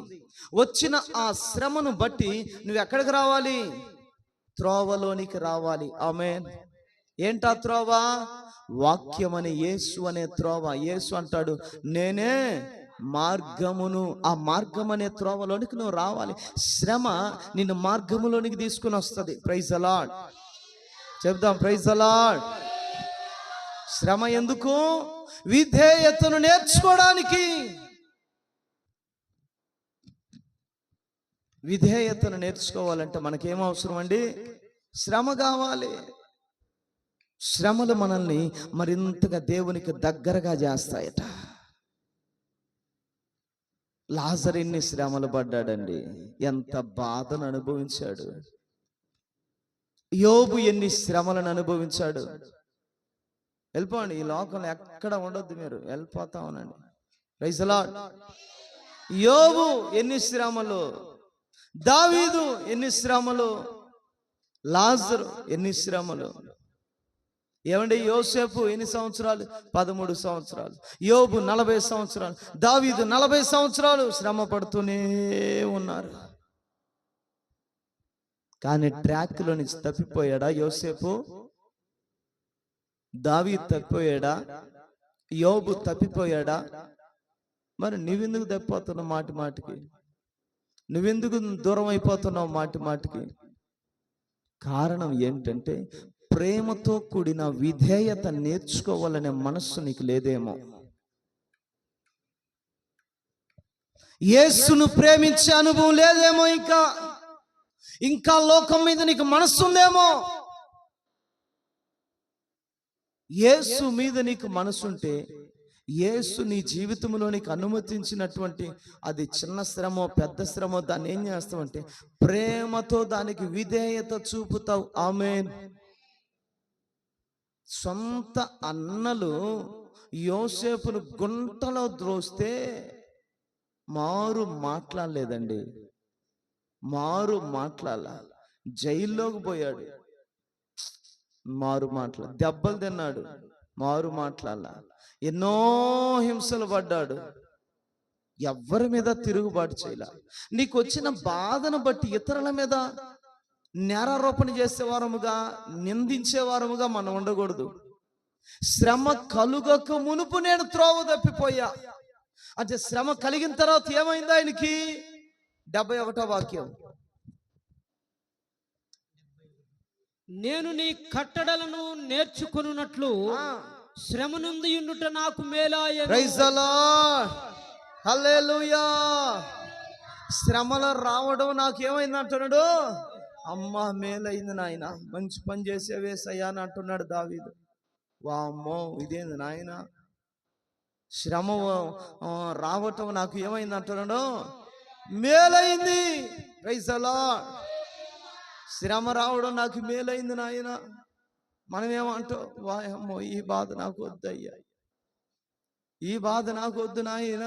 [SPEAKER 2] వచ్చిన ఆ శ్రమను బట్టి నువ్వు ఎక్కడికి రావాలి? త్రోవలోనికి రావాలి. ఆమేన్. ఏంటా త్రోవ? వాక్యం అనే యేసు అనే త్రోవ. యేసు అంటాడు, నేనే మార్గమును. ఆ మార్గం అనే త్రోవలోనికి నువ్వు రావాలి. శ్రమ నిన్ను మార్గములోనికి తీసుకుని వస్తుంది. Praise the lord. చెప్దాం, ప్రైజ్ ది లార్డ్. శ్రమ ఎందుకు? విధేయతను నేర్చుకోవడానికి. విధేయతను నేర్చుకోవాలంటే మనకేం అవసరం అండి? శ్రమ కావాలి. శ్రమలు మనల్ని మరింతగా దేవునికి దగ్గరగా చేస్తాయట. లాజరు ఎన్ని శ్రమలు పడ్డాడండి, ఎంత బాధను అనుభవించాడు. యోబు ఎన్ని శ్రమలను అనుభవించాడు. వెళ్ళిపోండి, ఈ లోకంలో ఎక్కడ ఉండొద్దు, మీరు వెళ్ళిపోతా ఉనండి. Praise the lord. యోబు ఎన్ని శ్రమలు, దావీదు ఎన్ని శ్రమలు, లాజరు ఎన్ని శ్రమలు. ఏమండి, యోసేపు ఎన్ని సంవత్సరాలు? 13 సంవత్సరాలు. యోబు 40 సంవత్సరాలు. దావీదు 40 సంవత్సరాలు శ్రమ పడుతూనే ఉన్నారు. కానీ ట్రాక్లో నుంచి తప్పిపోయాడా యోసేపు? దావీదు తప్పిపోయాడా? యోబు తప్పిపోయాడా? మరి నీవెందుకు తప్పిపోతున్నావు మాటి మాటికి? నువ్వెందుకు దూరం అయిపోతున్నావు మాటి మాటికి? కారణం ఏంటంటే ప్రేమతో కూడిన విధేయత నేర్చుకోవాలనే మనస్సు నీకు లేదేమో. యేసును ప్రేమించే అనుభవం లేదేమో, ఇంకా లోకం మీద నీకు మనస్సు ఉందేమో. యేసు మీద నీకు మనసుంటే, యేసు నీ జీవితంలో నీకు అనుమతించినటువంటి అది చిన్న శ్రమో పెద్ద శ్రమో దాన్ని ఏం చేస్తావంటే ప్రేమతో దానికి విధేయత చూపుతావు. ఆమేన్. సొంత అన్నలు యోసేపును గుంటలో ద్రోస్తే మారు మాట్లాడలేదండి, మారు మాట్లాడాల. జైల్లోకి పోయాడు, మారు మాటల. దెబ్బలు తిన్నాడు, మారు మాట్లాడాల. ఎన్నో హింసలు పడ్డాడు, ఎవరి మీద తిరుగుబాటు చేయాల. నీకు వచ్చిన బాధను బట్టి ఇతరుల మీద నేరారోపణ చేసేవారముగా, నిందించేవారముగా మనం ఉండకూడదు. శ్రమ కలుగక మునుపు నేను త్రోవ తప్పిపోయా అంటే శ్రమ కలిగిన తర్వాత ఏమైంది ఆయనకి? 71వ వాక్యం.
[SPEAKER 3] నేను నీ కట్టడలను నేర్చుకొనున్నట్లు శ్రమ నుండి ఉండుట నాకు మేలాయెను.
[SPEAKER 2] ప్రైజ్ ది లార్డ్, హల్లెలూయా. శ్రమలో రావడం నాకేమైంది అంటున్నాడు? అమ్మా మేలైంది నాయన, మంచి పని చేసేవేసయ్యా అని అంటున్నాడు దావీదు. వామ్మో ఇదేంది నాయన, శ్రమ రావటం నాకు ఏమైంది అంటున్నాడు? మేలైంది. Praise the lord. శ్రమ రావడం నాకు మేలైంది నాయన. మనమేమంటాం? వాయమ్మో ఈ బాధ నాకు వద్దయ్యా, ఈ బాధ నాకు వద్దు నాయన,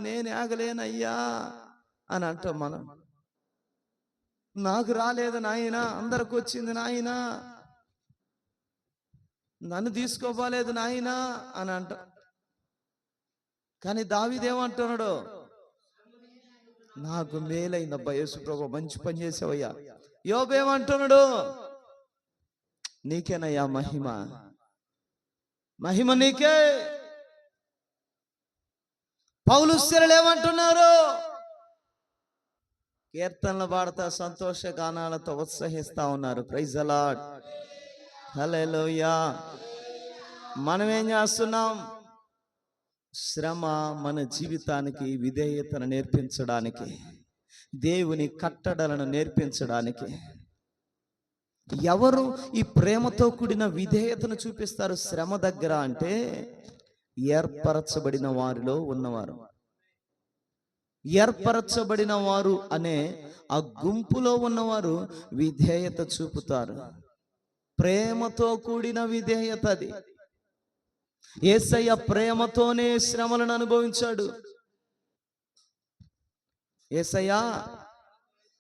[SPEAKER 2] నేను ఆగలేనయ్యా అని అంటాం మనం. నాకు రాలేదు నాయన, అందరికి వచ్చింది నాయన, నన్ను తీసుకోపోలేదు నాయన అని అంటాం. కానీ దావీదేమంటున్నాడు? నాకు మేలైందబ్బా యేసు ప్రభు, మంచి పని చేసావయ్యా. యోబేమంటున్నాడు? నీకేనయ్యా మహిమ, మహిమ నీకే. పౌలుస్త్యులు ఏమంటున్నారు? కీర్తనలు పాడుతా సంతోష గానాలతో ఉత్సహిస్తా ఉన్నారు. ప్రైజ్ ది లార్డ్, హల్లెలూయా. మనం ఏం చేస్తున్నాం? శ్రమ మన జీవితానికి విధేయతను నేర్పించడానికి, దేవుని కట్టడలను నేర్పించడానికి. ఎవరు ఈ ప్రేమతో కూడిన విధేయతను చూపిస్తారు శ్రమ దగ్గర అంటే ఏర్పరచబడిన వారిలో ఉన్నవారు. ఏర్పరచబడిన వారు అనే ఆ గుంపులో ఉన్నవారు విధేయత చూపుతారు. ప్రేమతో కూడిన విధేయత అది. యేసయ్య ప్రేమతోనే శ్రమలను అనుభవించాడు. యేసయ్య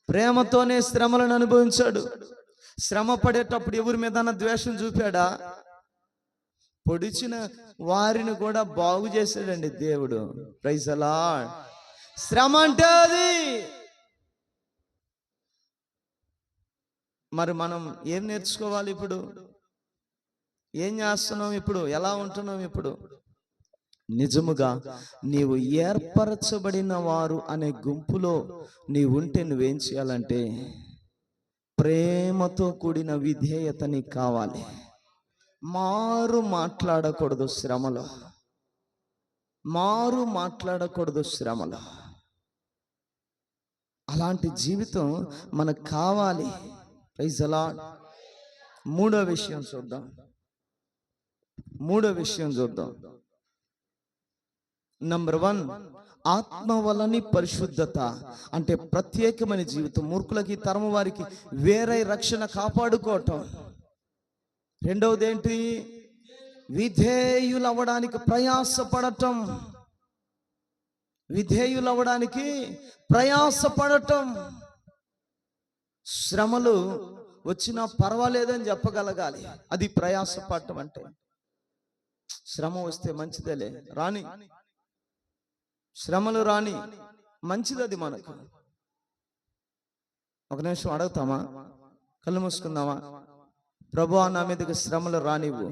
[SPEAKER 2] ప్రేమతోనే శ్రమలను అనుభవించాడు. శ్రమ పడేటప్పుడు ఎవరి మీద ద్వేషం చూపాడా? పొడిచిన వారిని కూడా బాగు చేశాడండి దేవుడు. Praise the lord. శ్రమ అంటే అది. మరి మనం ఏం నేర్చుకోవాలి ఇప్పుడు? ఏం చేస్తున్నాం ఇప్పుడు? ఎలా ఉంటున్నాం ఇప్పుడు? నిజముగా నీవు ఏర్పరచబడిన వారు అనే గుంపులో నీవు ఉంటే నువ్వేం చేయాలంటే ప్రేమతో కూడిన విధేయత నీకు కావాలి. మారు మాట్లాడకూడదు శ్రమలో, మారు మాట్లాడకూడదు శ్రమలో. అలాంటి జీవితం మనకు కావాలి. Praise the lord. మూడో విషయం చూద్దాం. నంబర్ 1, ఆత్మ వలని పరిశుద్ధత అంటే ప్రత్యేకమైన జీవితం. మూర్ఖులకి, తరము వారికి వేరే రక్షణ కాపాడుకోవటం. రెండవది ఏంటి? విధేయులవ్వడానికి ప్రయాసపడటం. విధేయులవ్వడానికి ప్రయాసపడటం. శ్రమలు వచ్చినా పర్వాలేదని చెప్పగలగాలి. అది ప్రయాసపడటం అంటే. శ్రమ వస్తే మంచిదేలే, రాని శ్రమలు రాని మంచిది, అది మనకు. ఒక నిమిషం అడుగుతామా? కళ్ళు మూసుకుందామా? ప్రభువా నా మీదకి శ్రమలు రానివ్వు,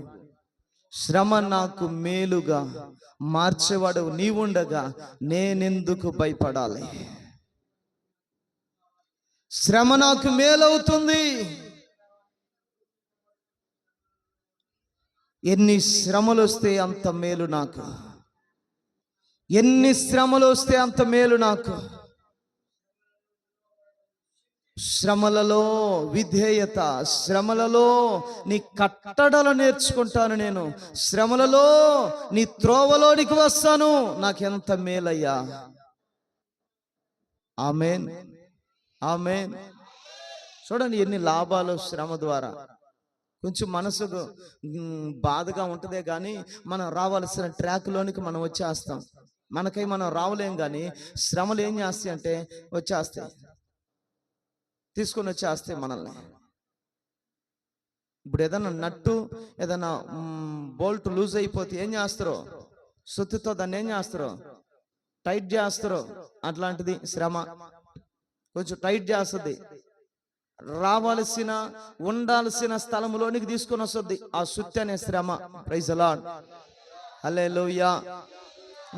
[SPEAKER 2] శ్రమ నాకు మేలుగా మార్చేవాడు నీవుండగా నేనెందుకు భయపడాలి? శ్రమ నాకు మేలవుతుంది. ఎన్ని శ్రమలు వస్తే అంత మేలు నాకు, ఎన్ని శ్రమలు వస్తే అంత మేలు నాకు. శ్రమలలో విధేయత, శ్రమలలో నీ కట్టడలు నేర్చుకుంటాను నేను, శ్రమలలో నీ త్రోవలోనికి వస్తాను. నాకెంత మేలయ్యా. ఆమేన్, ఆమేన్. చూడండి ఎన్ని లాభాలు శ్రమ ద్వారా. కొంచెం మనసుకు బాధగా ఉంటుందే కానీ మనం రావాల్సిన ట్రాక్లోనికి మనం వచ్చేస్తాం. మనకై మనం రావలేం, కానీ శ్రమలు ఏం చేస్తాయి అంటే వచ్చేస్తాయి, తీసుకొని వచ్చేస్తాయి మనల్ని. ఇప్పుడు ఏదైనా నట్టు, ఏదైనా బోల్ట్ లూజ్ అయిపోతే ఏం చేస్తారు? సుత్తితో దాన్ని ఏం చేస్తారు? టైట్ చేస్తారు. అట్లాంటిది శ్రమ, కొంచెం టైట్ చేస్తుంది, రావాల్సిన ఉండాల్సిన స్థలంలోనికి తీసుకొని వస్తుంది ఆ సుత్తి అనే శ్రమ. ప్రైజ్ ది లార్డ్, హల్లెలూయా.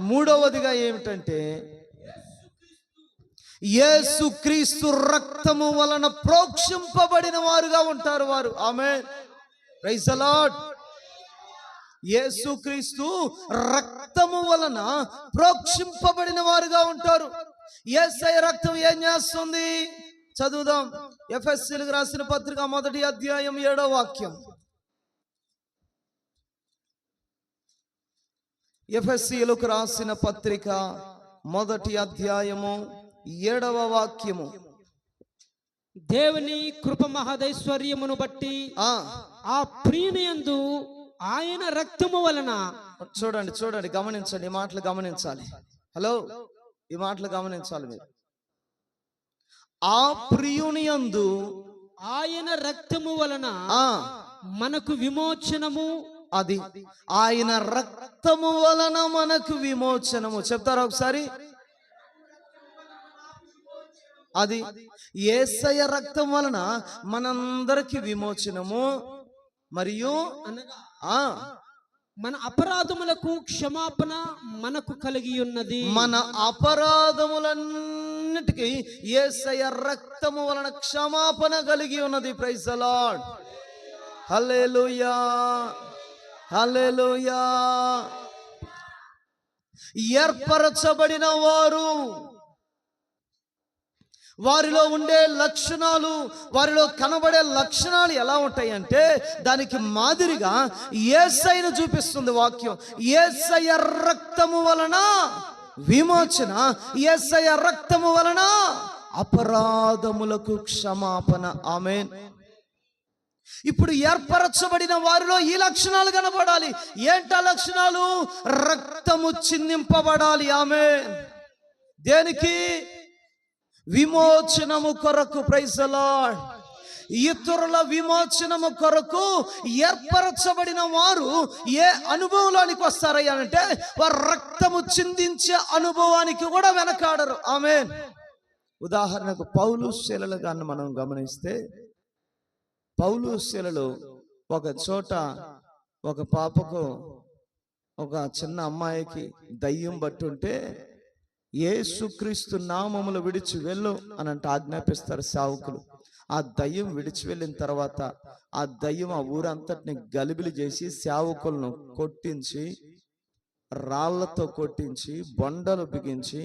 [SPEAKER 2] మూడవదిగా ఏమిటంటే యేసుక్రీస్తు రక్తము వలన ప్రోక్షింపబడిన వారుగా ఉంటారు వారు. ఆమేన్, ప్రైజ్ ది లార్డ్. యేసుక్రీస్తు రక్తము వలన ప్రోక్షింపబడిన వారుగా ఉంటారు. యేసయ్య రక్తం ఏం చేస్తుంది? చదువుదాం. ఎఫెసీయులకు రాసిన పత్రిక 1వ అధ్యాయం 7వ వాక్యం. ఎఫెసీయులకు రాసిన పత్రిక 1వ అధ్యాయము 7వ వాక్యము.
[SPEAKER 3] దేవుని కృప మహదైశ్వర్యమును బట్టి ఆ ప్రియుని యందు ఆయన రక్తము వలన.
[SPEAKER 2] చూడండి చూడండి, గమనించండి, ఈ మాటలు గమనించాలి. హలో, ఈ మాటలు గమనించాలి మీరు. ఆ ప్రియుని యందు
[SPEAKER 3] ఆయన రక్తము వలన మనకు విమోచనము.
[SPEAKER 2] అది ఆయన రక్తము వలన మనకు విమోచనము. చెప్తారా ఒకసారి? అది యేసయ్య రక్తం వలన మనందరికి విమోచనము, మరియు
[SPEAKER 3] మన అపరాధములకు క్షమాపణ మనకు కలిగి ఉన్నది.
[SPEAKER 2] మన అపరాధములన్నిటికీ యేసయ్య రక్తము వలన క్షమాపణ కలిగి ఉన్నది. ప్రైజ్ ది లార్డ్, హల్లెలూయా, హల్లెలూయా. ఏర్పరచబడిన వారు, వారిలో ఉండే లక్షణాలు, వారిలో కనబడే లక్షణాలు ఎలా ఉంటాయి అంటే దానికి మాదిరిగా యేసయ్యను చూపిస్తుంది వాక్యం. యేసయ్య రక్తము వలన విమోచన, యేసయ్య రక్తము వలన అపరాధములకు క్షమాపణ. ఆమేన్. ఇప్పుడు ఏర్పరచబడిన వారిలో ఈ లక్షణాలు కనబడాలి. ఏంటా లక్షణాలు? రక్తము చిందింపబడాలి. ఆమేన్. దేనికి? విమోచనము కొరకు. Praise the lord. ఇతరుల విమోచనము కొరకు ఏర్పరచబడిన వారు ఏ అనుభవంలోనికి వస్తారయ్యా అంటే వారు రక్తము చిందించే అనుభవానికి కూడా వెనకాడరు. ఆమేన్. ఉదాహరణకు పౌలు శీలలు గాన్ని మనం గమనిస్తే, పౌలు శీలలు ఒక చోట ఒక పాపకు, ఒక చిన్న అమ్మాయికి దయ్యం పట్టుంటే యేసుక్రీస్తు నామములు విడిచి వెళ్ళు అని అంటే ఆజ్ఞాపిస్తారు సేవకులు. ఆ దయ్యం విడిచి వెళ్ళిన తర్వాత ఆ దయ్యం ఆ ఊరంతటిని గలిబిలి చేసి సేవకులను కొట్టించి, రాళ్లతో కొట్టించి, బొండలు బిగించి,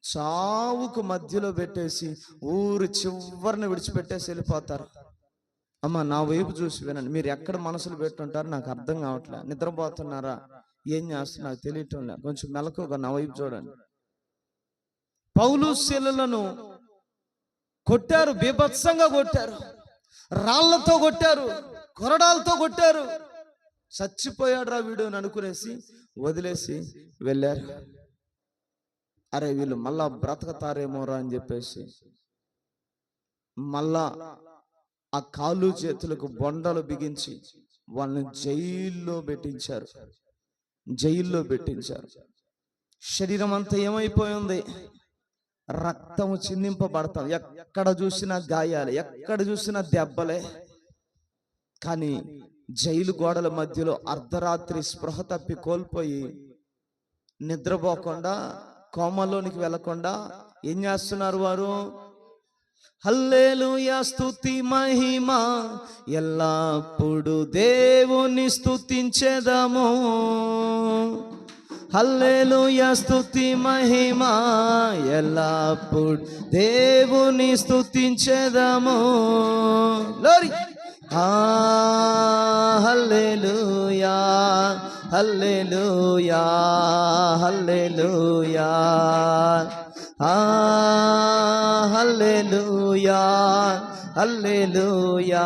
[SPEAKER 2] చావుకు మధ్యలో పెట్టేసి ఊరు చివరిని విడిచిపెట్టేసి వెళ్ళిపోతారు. అమ్మ, నా వైపు చూసి వినండి. మీరు ఎక్కడ మనసులు పెట్టుంటారో నాకు అర్థం కావట్లే. నిద్రపోతున్నారా, ఏం చేస్తున్నా నాకు తెలియటం లే. కొంచెం మెలకుగా నా వైపు చూడండి. పౌలు శీలలను కొట్టారు, బీభత్సంగా కొట్టారు, రాళ్లతో కొట్టారు, కొరడాలతో కొట్టారు. చచ్చిపోయాడు రా వీడు అని అనుకునేసి వదిలేసి వెళ్ళారు. అరే వీళ్ళు మళ్ళా బ్రతకతారేమోరా అని చెప్పేసి మళ్ళా ఆ కాళ్ళు చేతులకు బొండలు బిగించి వాళ్ళని జైల్లో పెట్టించారు. జైల్లో పెట్టించారు. శరీరం అంతా ఏమైపోయింది? రక్తము చిందింపబడతాం. ఎక్కడ చూసినా గాయాలే, ఎక్కడ చూసినా దెబ్బలే. కానీ జైలు గోడల మధ్యలో అర్ధరాత్రి స్పృహ తప్పి కోల్పోయి నిద్రపోకుండా, కోమలోనికి వెళ్లకుండా ఏం చేస్తున్నారు వారు? హల్లెలూయా స్తుతి మహిమ ఎల్లప్పుడు దేవుని స్తుతించెదము. హల్లెలూయా స్తుతి మహిమ ఎల్లప్పుడు దేవుని స్తుతించెదము. గ్లోరీ. హల్లెలూయా హల్లెలూయా హల్లెలూయా హల్లెలూయా హల్లెలూయా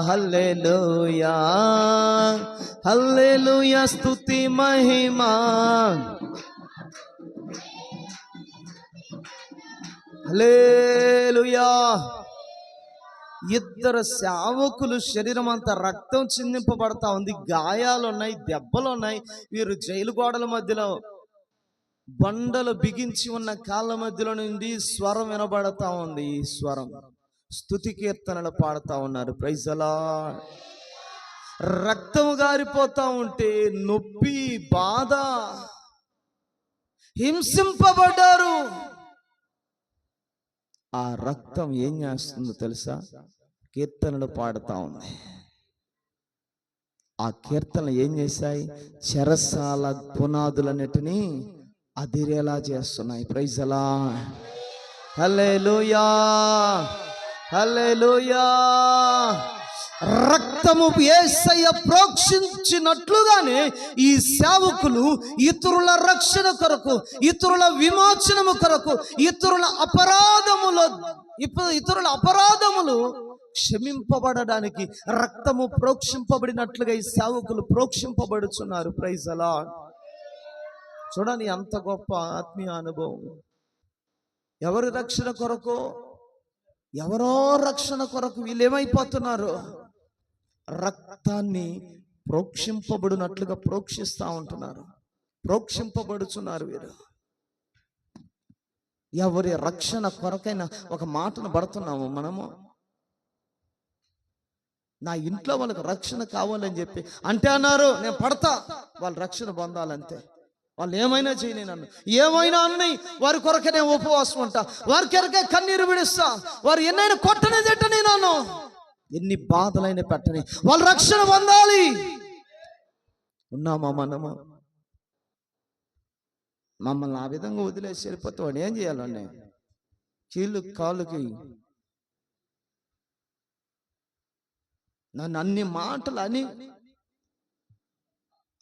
[SPEAKER 2] హల్లెలూయా హల్లెలూయా స్తుతి మహిమ. హల్లెలూయా. ఇద్దరు సేవకులు శరీరం అంతా రక్తం చిందింపబడతా ఉంది, గాయాలు ఉన్నాయి, దెబ్బలు ఉన్నాయి. వీరు జైలు గోడల మధ్యలో బండలు బిగించి ఉన్న కాళ్ళ మధ్యలో నుండి స్వరం వినబడతా ఉంది. ఈ స్వరం స్తుతి కీర్తనలు పాడుతా ఉన్నారు. Praise the lord. రక్తం గారిపోతా ఉంటే నొప్పి, బాధ, హింసింపబడ్డారు. ఆ రక్తం ఏం చేస్తుందో తెలుసా? కీర్తనలు పాడుతా ఉంది. ఆ కీర్తనలు ఏం చేశాయి? చెరసాల పునాదులన్నిటినీ అదిరేలా చేస్తున్నాయి. Praise the lord. Hallelujah hallelujah. రక్తము యేసయ్య ప్రోక్షించినట్లుగానే ఈ సేవకులు ఇతరుల రక్షణ కొరకు, ఇతరుల విమోచనము కొరకు, ఇతరుల అపరాధములు క్షమింపబడడానికి రక్తము ప్రోక్షింపబడినట్లుగా ఈ సేవకులు ప్రోక్షింపబడుచున్నారు. Praise the lord. చూడండి అంత గొప్ప ఆత్మీయ అనుభవం. ఎవరి రక్షణ కొరకు? ఎవరో రక్షణ కొరకు వీళ్ళు ఏమైపోతున్నారు? రక్తాన్ని ప్రోక్షింపబడినట్లుగా ప్రోక్షిస్తూ ఉంటున్నారు, ప్రోక్షింపబడుచున్నారు వీరు. ఎవరి రక్షణ కొరకైనా ఒక మాటను పడుతున్నాము మనము. నా ఇంట్లో వాళ్ళకి రక్షణ కావాలని చెప్పి అంటే అన్నారు, నేను పడతా, వాళ్ళ రక్షణ పొందాలంతే. వాళ్ళు ఏమైనా చేయని, నన్ను ఏమైనా అన్ని, వారి కొరకే నేను ఉపవాసం ఉంటా, వారి కొరకే కన్నీరు విడుస్తా, వారు ఎన్నైనా కొట్టని తిట్టని, నన్ను ఎన్ని బాధలైనా పెట్టని, వాళ్ళ రక్షణ పొందాలి. ఉన్నామా మనము? మమ్మల్ని ఆ విధంగా వదిలేసి వెళ్ళిపోతే వాడు ఏం చేయాలండి? కీళ్ళు కాళ్ళకి నన్ను అన్ని మాటలు అని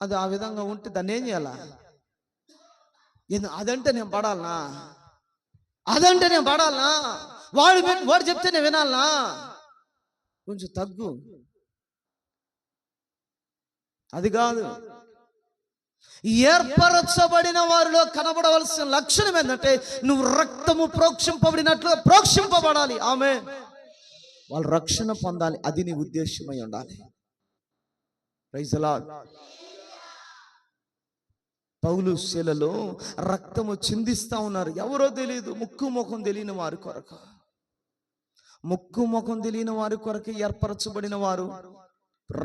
[SPEAKER 2] అది ఆ విధంగా ఉంటే దాన్ని ఏం చేయాలా? అదంటే నేను పడాలనా? అదంటే నేను పడాలనా? వాడు చెప్తే నేను వినాలనా? కొంచెం తగ్గు. అది కాదు. ఏర్పరచబడిన వారిలో కనబడవలసిన లక్షణం ఏంటంటే నువ్వు రక్తము ప్రోక్షింపబడినట్లు ప్రోక్షింపబడాలి. ఆమె వాళ్ళు రక్షణ పొందాలి. అది నీ ఉద్దేశమై ఉండాలి. Praise the Lord. పౌలు శిలలో రక్తము చిందిస్తా ఉన్నారు. ఎవరో తెలియదు, ముక్కు ముఖం తెలియని వారి కొరకు, ముక్కు ముఖం తెలియని వారి కొరకు ఏర్పరచబడిన వారు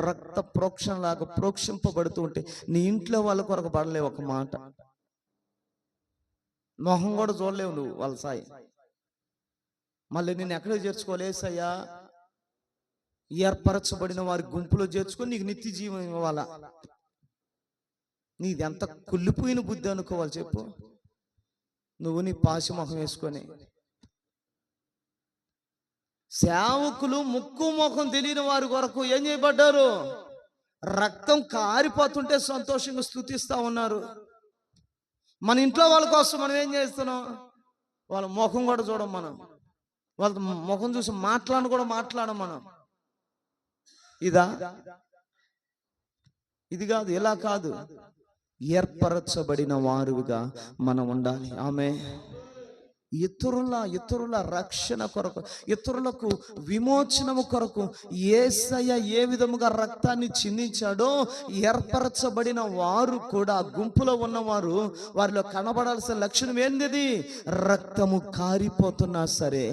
[SPEAKER 2] రక్త ప్రోక్షణ లాగా ప్రోక్షింపబడుతూ ఉంటే నీ ఇంట్లో వాళ్ళ కొరకు పడలేవు. ఒక మాట మొహం కూడా చూడలేవు నువ్వు వాళ్ళ సాయి. మళ్ళీ నేను ఎక్కడో చేర్చుకోలేసయ్యా, ఏర్పరచబడిన వారి గుంపులో చేర్చుకొని నీకు నిత్య జీవం ఇవ్వాలా? నీది ఎంత కుళ్ళిపోయిన బుద్ధి అనుకోవాలి చెప్పు. నువ్వు నీ పాసి ముఖం వేసుకొని. సేవకులు ముక్కు ముఖం తెలియని వారి కొరకు ఏం చేయబడ్డారు? రక్తం కారిపోతుంటే సంతోషంగా స్తుతిస్తా ఉన్నారు. మన ఇంట్లో వాళ్ళ కోసం మనం ఏం చేస్తున్నాం? వాళ్ళ ముఖం కూడా చూడం మనం, వాళ్ళ ముఖం చూసి మాట్లాడం మనం. ఇదా? ఇది కాదు, ఇలా కాదు. ఏర్పరచబడిన వారుగా మనం ఉండాలి. ఆమె ఇతరుల రక్షణ కొరకు, ఇతరులకు విమోచనము కొరకు యేసయ్య ఏ విధముగా రక్తాన్ని చిందించాడో ఏర్పరచబడిన వారు కూడా, గుంపులో ఉన్నవారు, వారిలో కనబడాల్సిన లక్షణం ఏంటిది? రక్తము కారిపోతున్నా సరే,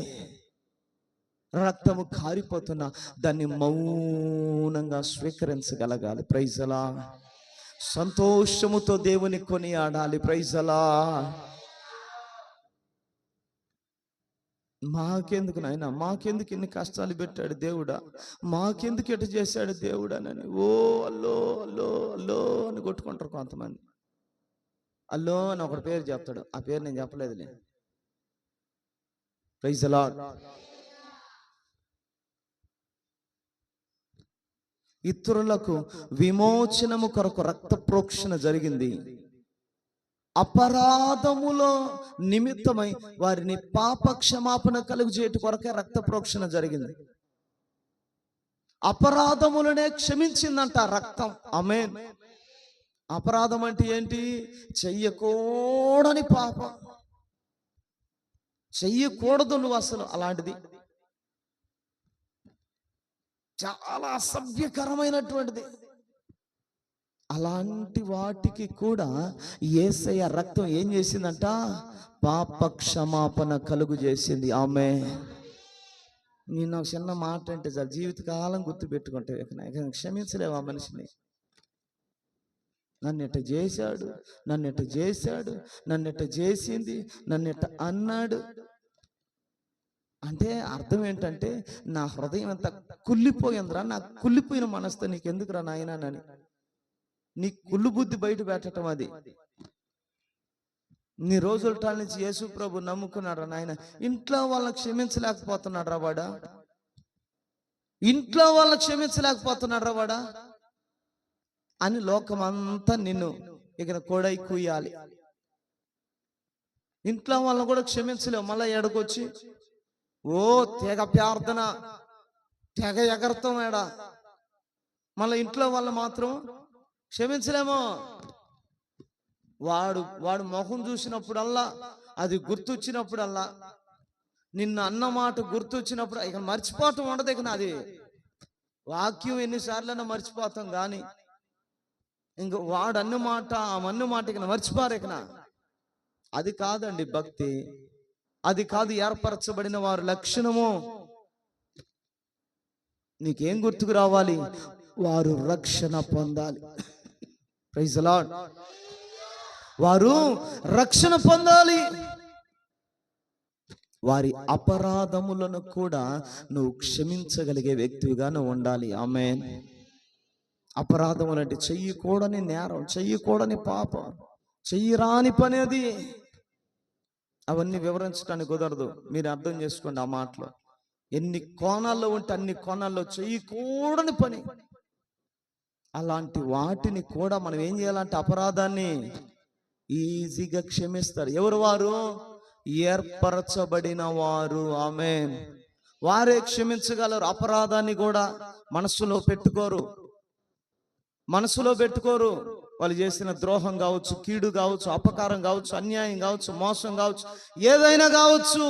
[SPEAKER 2] రక్తము కారిపోతున్నా దాన్ని మౌనంగా స్వీకరించగలగాలి. Praise the lord. సంతోషముతో దేవుని కొనియాడాలి. Praise the lord. మాకెందుకు నాయన, మాకెందుకు ఇన్ని కష్టాలు పెట్టాడు దేవుడా, మాకెందుకు ఎటు చేశాడు దేవుడా అని ఓ అల్లో అల్లో అల్లో అని కొట్టుకుంటారు కొంతమంది. అల్లో అని ఒకటి పేరు చెప్తాడు, ఆ పేరు నేను చెప్పలేదులే. Praise the lord. ఇతరులకు విమోచనము కొరకు రక్త ప్రోక్షణ జరిగింది. అపరాధములో నిమిత్తమై వారిని పాప క్షమాపణ కలుగు చేయట కొరకే రక్త ప్రోక్షణ జరిగింది. అపరాధములనే క్షమించిందంట రక్తం. ఆమేన్. అపరాధం అంటే ఏంటి? చెయ్యకూడని పాపం, చెయ్యకూడదు నువ్వు అసలు అలాంటిది, చాలా అసభ్యకరమైనటువంటిది. అలాంటి వాటికి కూడా యేసయ్య రక్తం ఏం చేసిందంట? పాప క్షమాపణ కలుగు చేసింది. ఆమె నేను ఒక చిన్న మాట అంటే చాలు, జీవితకాలం గుర్తు పెట్టుకుంటే ఇక క్షమించలేవు ఆ మనిషిని. నన్ను ఎట్ట చేశాడు, నన్ను ఎట్ట చేశాడు, నన్ను ఎట్ట చేసింది, నన్ను ఎట్ట అన్నాడు అంటే అర్థం ఏంటంటే నా హృదయం అంతా కుళ్ళిపోయిందిరా, నా కుళ్ళిపోయిన మనసుతో నీకెందుకురా నాయనని నీ కుళ్ళు బుద్ధి బయట పెట్టడం. అది నీ రోజుల నుంచి యేసు ప్రభు నమ్ముకున్నాడు నాయన, ఇంట్లో వాళ్ళని క్షమించలేకపోతున్నాడు రా వాడా, ఇంట్లో వాళ్ళని క్షమించలేకపోతున్నాడు రా వాడా అని లోకమంతా నిన్ను ఇక కోడై కూయాలి. ఇంట్లో వాళ్ళని కూడా క్షమించలేవు, మళ్ళీ ఎడకొచ్చి ఓ తెగ ప్రార్థన, తెగ ఎగరతం ఏడ, మళ్ళీ ఇంట్లో వాళ్ళు మాత్రం క్షమించలేమో. వాడు మొహం చూసినప్పుడల్లా, అది గుర్తొచ్చినప్పుడల్లా, నిన్న అన్న మాట గుర్తొచ్చినప్పుడు ఇక మర్చిపోవటం ఉండదు. ఇక అది వాక్యం ఎన్నిసార్లైనా మర్చిపోతాం కానీ ఇంక వాడు అన్న మాట ఆ అన్న మాట ఇక మర్చిపోరు. ఇక అది కాదండి భక్తి, అది కాదు ఏర్పరచబడిన వారి లక్షణము. నీకేం గుర్తుకు రావాలి? వారు రక్షణ పొందాలి. Praise the lord. వారు రక్షణ పొందాలి. వారి అపరాధములను కూడా నువ్వు క్షమించగలిగే వ్యక్తిగా నువ్వు ఉండాలి. ఆమేన్. అపరాధములు అంటే చెయ్యకూడని నేరం, చెయ్యకూడని పాపం, చెయ్యరాని పని అది. అవన్నీ వివరించడానికి కుదరదు, మీరు అర్థం చేసుకోండి. ఆ మాటలో ఎన్ని కోణాల్లో ఉంటే అన్ని కోణాల్లో చెయ్యకూడని పని. అలాంటి వాటిని కూడా మనం ఏం చేయాలంటే అపరాధాన్ని ఈజీగా క్షమిస్తారు. ఎవరు? వారు ఏర్పరచబడిన వారు. ఆమేన్. వారే క్షమించగలరు. అపరాధాన్ని కూడా మనసులో పెట్టుకోరు, మనసులో పెట్టుకోరు. వాళ్ళు చేసిన ద్రోహం కావచ్చు, కీడు కావచ్చు, అపకారం కావచ్చు, అన్యాయం కావచ్చు, మోసం కావచ్చు, ఏదైనా కావచ్చు,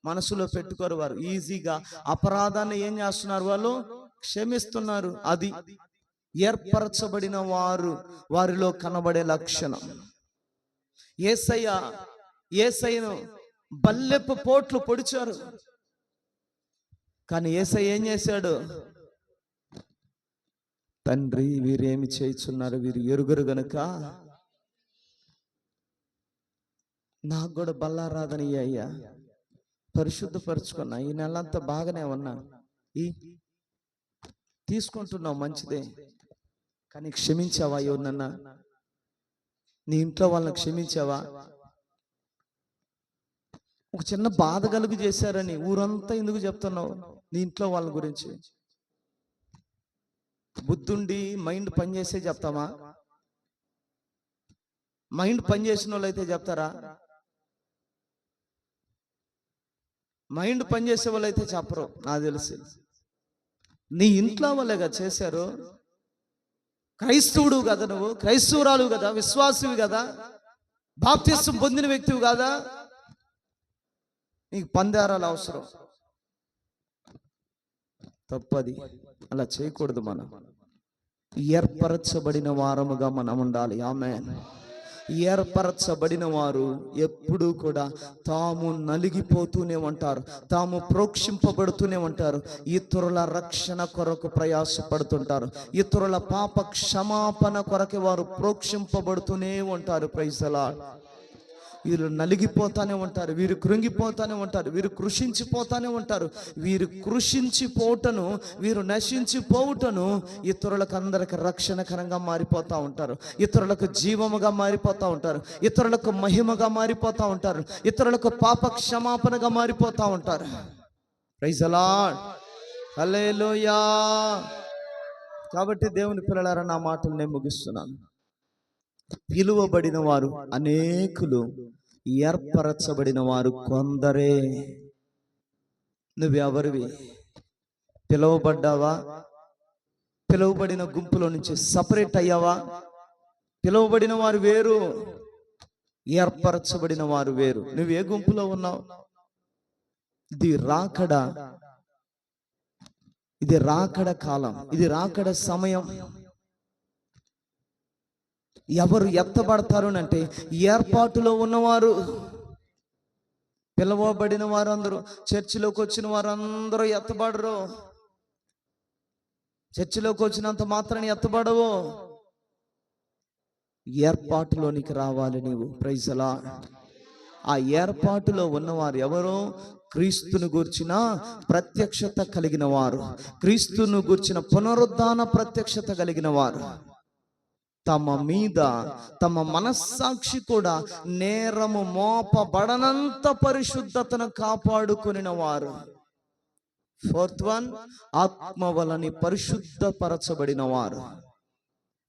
[SPEAKER 2] మనసులో పెట్టుకోరు. వారు ఈజీగా అపరాధాన్ని ఏం చేస్తున్నారు? వాళ్ళు క్షమిస్తున్నారు. అది ఏర్పరచబడిన వారు, వారిలో కనబడే లక్షణం. యేసయ్యను బల్లెపు పోట్లు పొడిచారు, కానీ యేసయ్య ఏం చేశాడు? తండ్రి వీరేమి చేస్తున్నారు, వీరు ఎరుగరు గనుక నాకు కూడా బల్లారాధన అయ్యా, పరిశుద్ధపరుచుకున్నా, ఈ నెలంతా బాగానే ఉన్నా, తీసుకుంటున్నావు మంచిదే, కానీ క్షమించావా ఎవరినన్నా? నీ ఇంట్లో వాళ్ళని క్షమించావా? ఒక చిన్న బాధ కలుగు చేశారని ఊరంతా ఎందుకు చెప్తున్నావు నీ ఇంట్లో వాళ్ళ గురించి? బుద్ధుండి మైండ్ పనిచేసే చెప్తామా? మైండ్ పనిచేసిన వాళ్ళు అయితే చెప్తారా? మైండ్ పనిచేసే వాళ్ళు అయితే చెప్పరు నాకు తెలిసి. నీ ఇంట్లో వాళ్ళేగా చేశారు. క్రైస్తవుడు కదా నువ్వు, క్రైస్తవురాలు కదా, విశ్వాసివి కదా, బాప్తిస్తం పొందిన వ్యక్తివి కదా, నీకు పందేరాలు అవసరం. తప్పది, అలా చేయకూడదు. మనం ఏర్పరచబడిన వారముగా మనం ఉండాలి. ఆమేన్. ఏర్పరచబడిన వారు ఎప్పుడూ కూడా తాము నలిగిపోతూనే ఉంటారు, తాము ప్రోక్షింపబడుతూనే ఉంటారు, ఇతరుల రక్షణ కొరకు ప్రయాసపడుతుంటారు, ఇతరుల పాప క్షమాపణ కొరకు వారు ప్రోక్షింపబడుతూనే ఉంటారు. Praise the lord. వీరు నలిగిపోతానే ఉంటారు, వీరు కృంగిపోతానే ఉంటారు, వీరు కృషించిపోతానే ఉంటారు. వీరు కృషించిపోవటను, వీరు నశించిపోవుటను ఇతరులకు అందరికి రక్షణకరంగా మారిపోతూ ఉంటారు, ఇతరులకు జీవముగా మారిపోతూ ఉంటారు, ఇతరులకు మహిమగా మారిపోతూ ఉంటారు, ఇతరులకు పాప క్షమాపణగా మారిపోతూ ఉంటారు. ప్రైజ్ ది లార్డ్, హల్లెలూయా. కాబట్టి దేవుని పిల్లలారా, నా మాటలు నేను ముగిస్తున్నాను. పిలువబడిన వారు అనేకులు, ఏర్పరచబడిన వారు కొందరే. నువ్వెవరివి? పిలువబడ్డావా? పిలువబడిన గుంపులో నుంచి సపరేట్ అయ్యావా? పిలువబడిన వారు వేరు, ఏర్పరచబడిన వారు వేరు. నువ్వు ఏ గుంపులో ఉన్నావు? ఇది రాకడ కాలం, ఇది రాకడ సమయం. ఎవరు ఎత్తబడతారు అంటే ఏర్పాటులో ఉన్నవారు. పిలువబడిన వారందరూ, చర్చిలోకి వచ్చిన వారందరూ ఎత్తబడరు. చర్చిలోకి వచ్చినంత మాత్రాన్ని ఎత్తబడవు. ఏర్పాటులోనికి రావాలి నీవు. Praise the lord. ఆ ఏర్పాటులో ఉన్నవారు ఎవరు? క్రీస్తును గూర్చిన ప్రత్యక్షత కలిగిన వారు, క్రీస్తును గూర్చిన పునరుద్ధాన ప్రత్యక్షత కలిగిన వారు, తమ మీద తమ మనస్సాక్షి కూడా నేరము మోపబడనంత పరిశుద్ధతను కాపాడుకొనిన వారు. ఫోర్త్ వన్, ఆత్మ వలని పరిశుద్ధపరచబడిన వారు.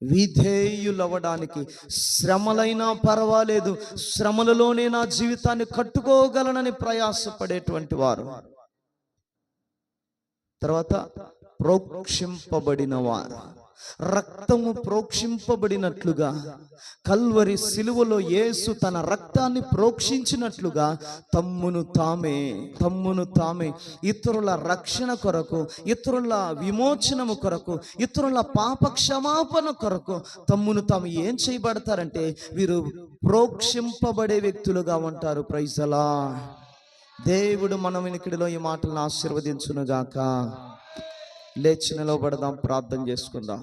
[SPEAKER 2] విధేయులవ్వడానికి శ్రమలైనా పర్వాలేదు, శ్రమలలోనే నా జీవితాన్ని కట్టుకోగలనని ప్రయాసపడేటువంటి వారు. తర్వాత ప్రోక్షింపబడిన వారు. రక్తము ప్రోక్షింపబడినట్లుగా, కల్వరి సిలువలో యేసు తన రక్తాన్ని ప్రోక్షించినట్లుగా తమ్మును తామే ఇతరుల రక్షణ కొరకు, ఇతరుల విమోచనము కొరకు, ఇతరుల పాప క్షమాపణ కొరకు తమ్మును తాము ఏం చేయబడతారంటే వీరు ప్రోక్షింపబడే వ్యక్తులుగా ఉంటారు. Praise the lord. దేవుడు మన వినికిడిలో ఈ మాటలను ఆశీర్వదించునుగాక. లేచి నిలబడదాం, ప్రార్థన చేసుకుందాం.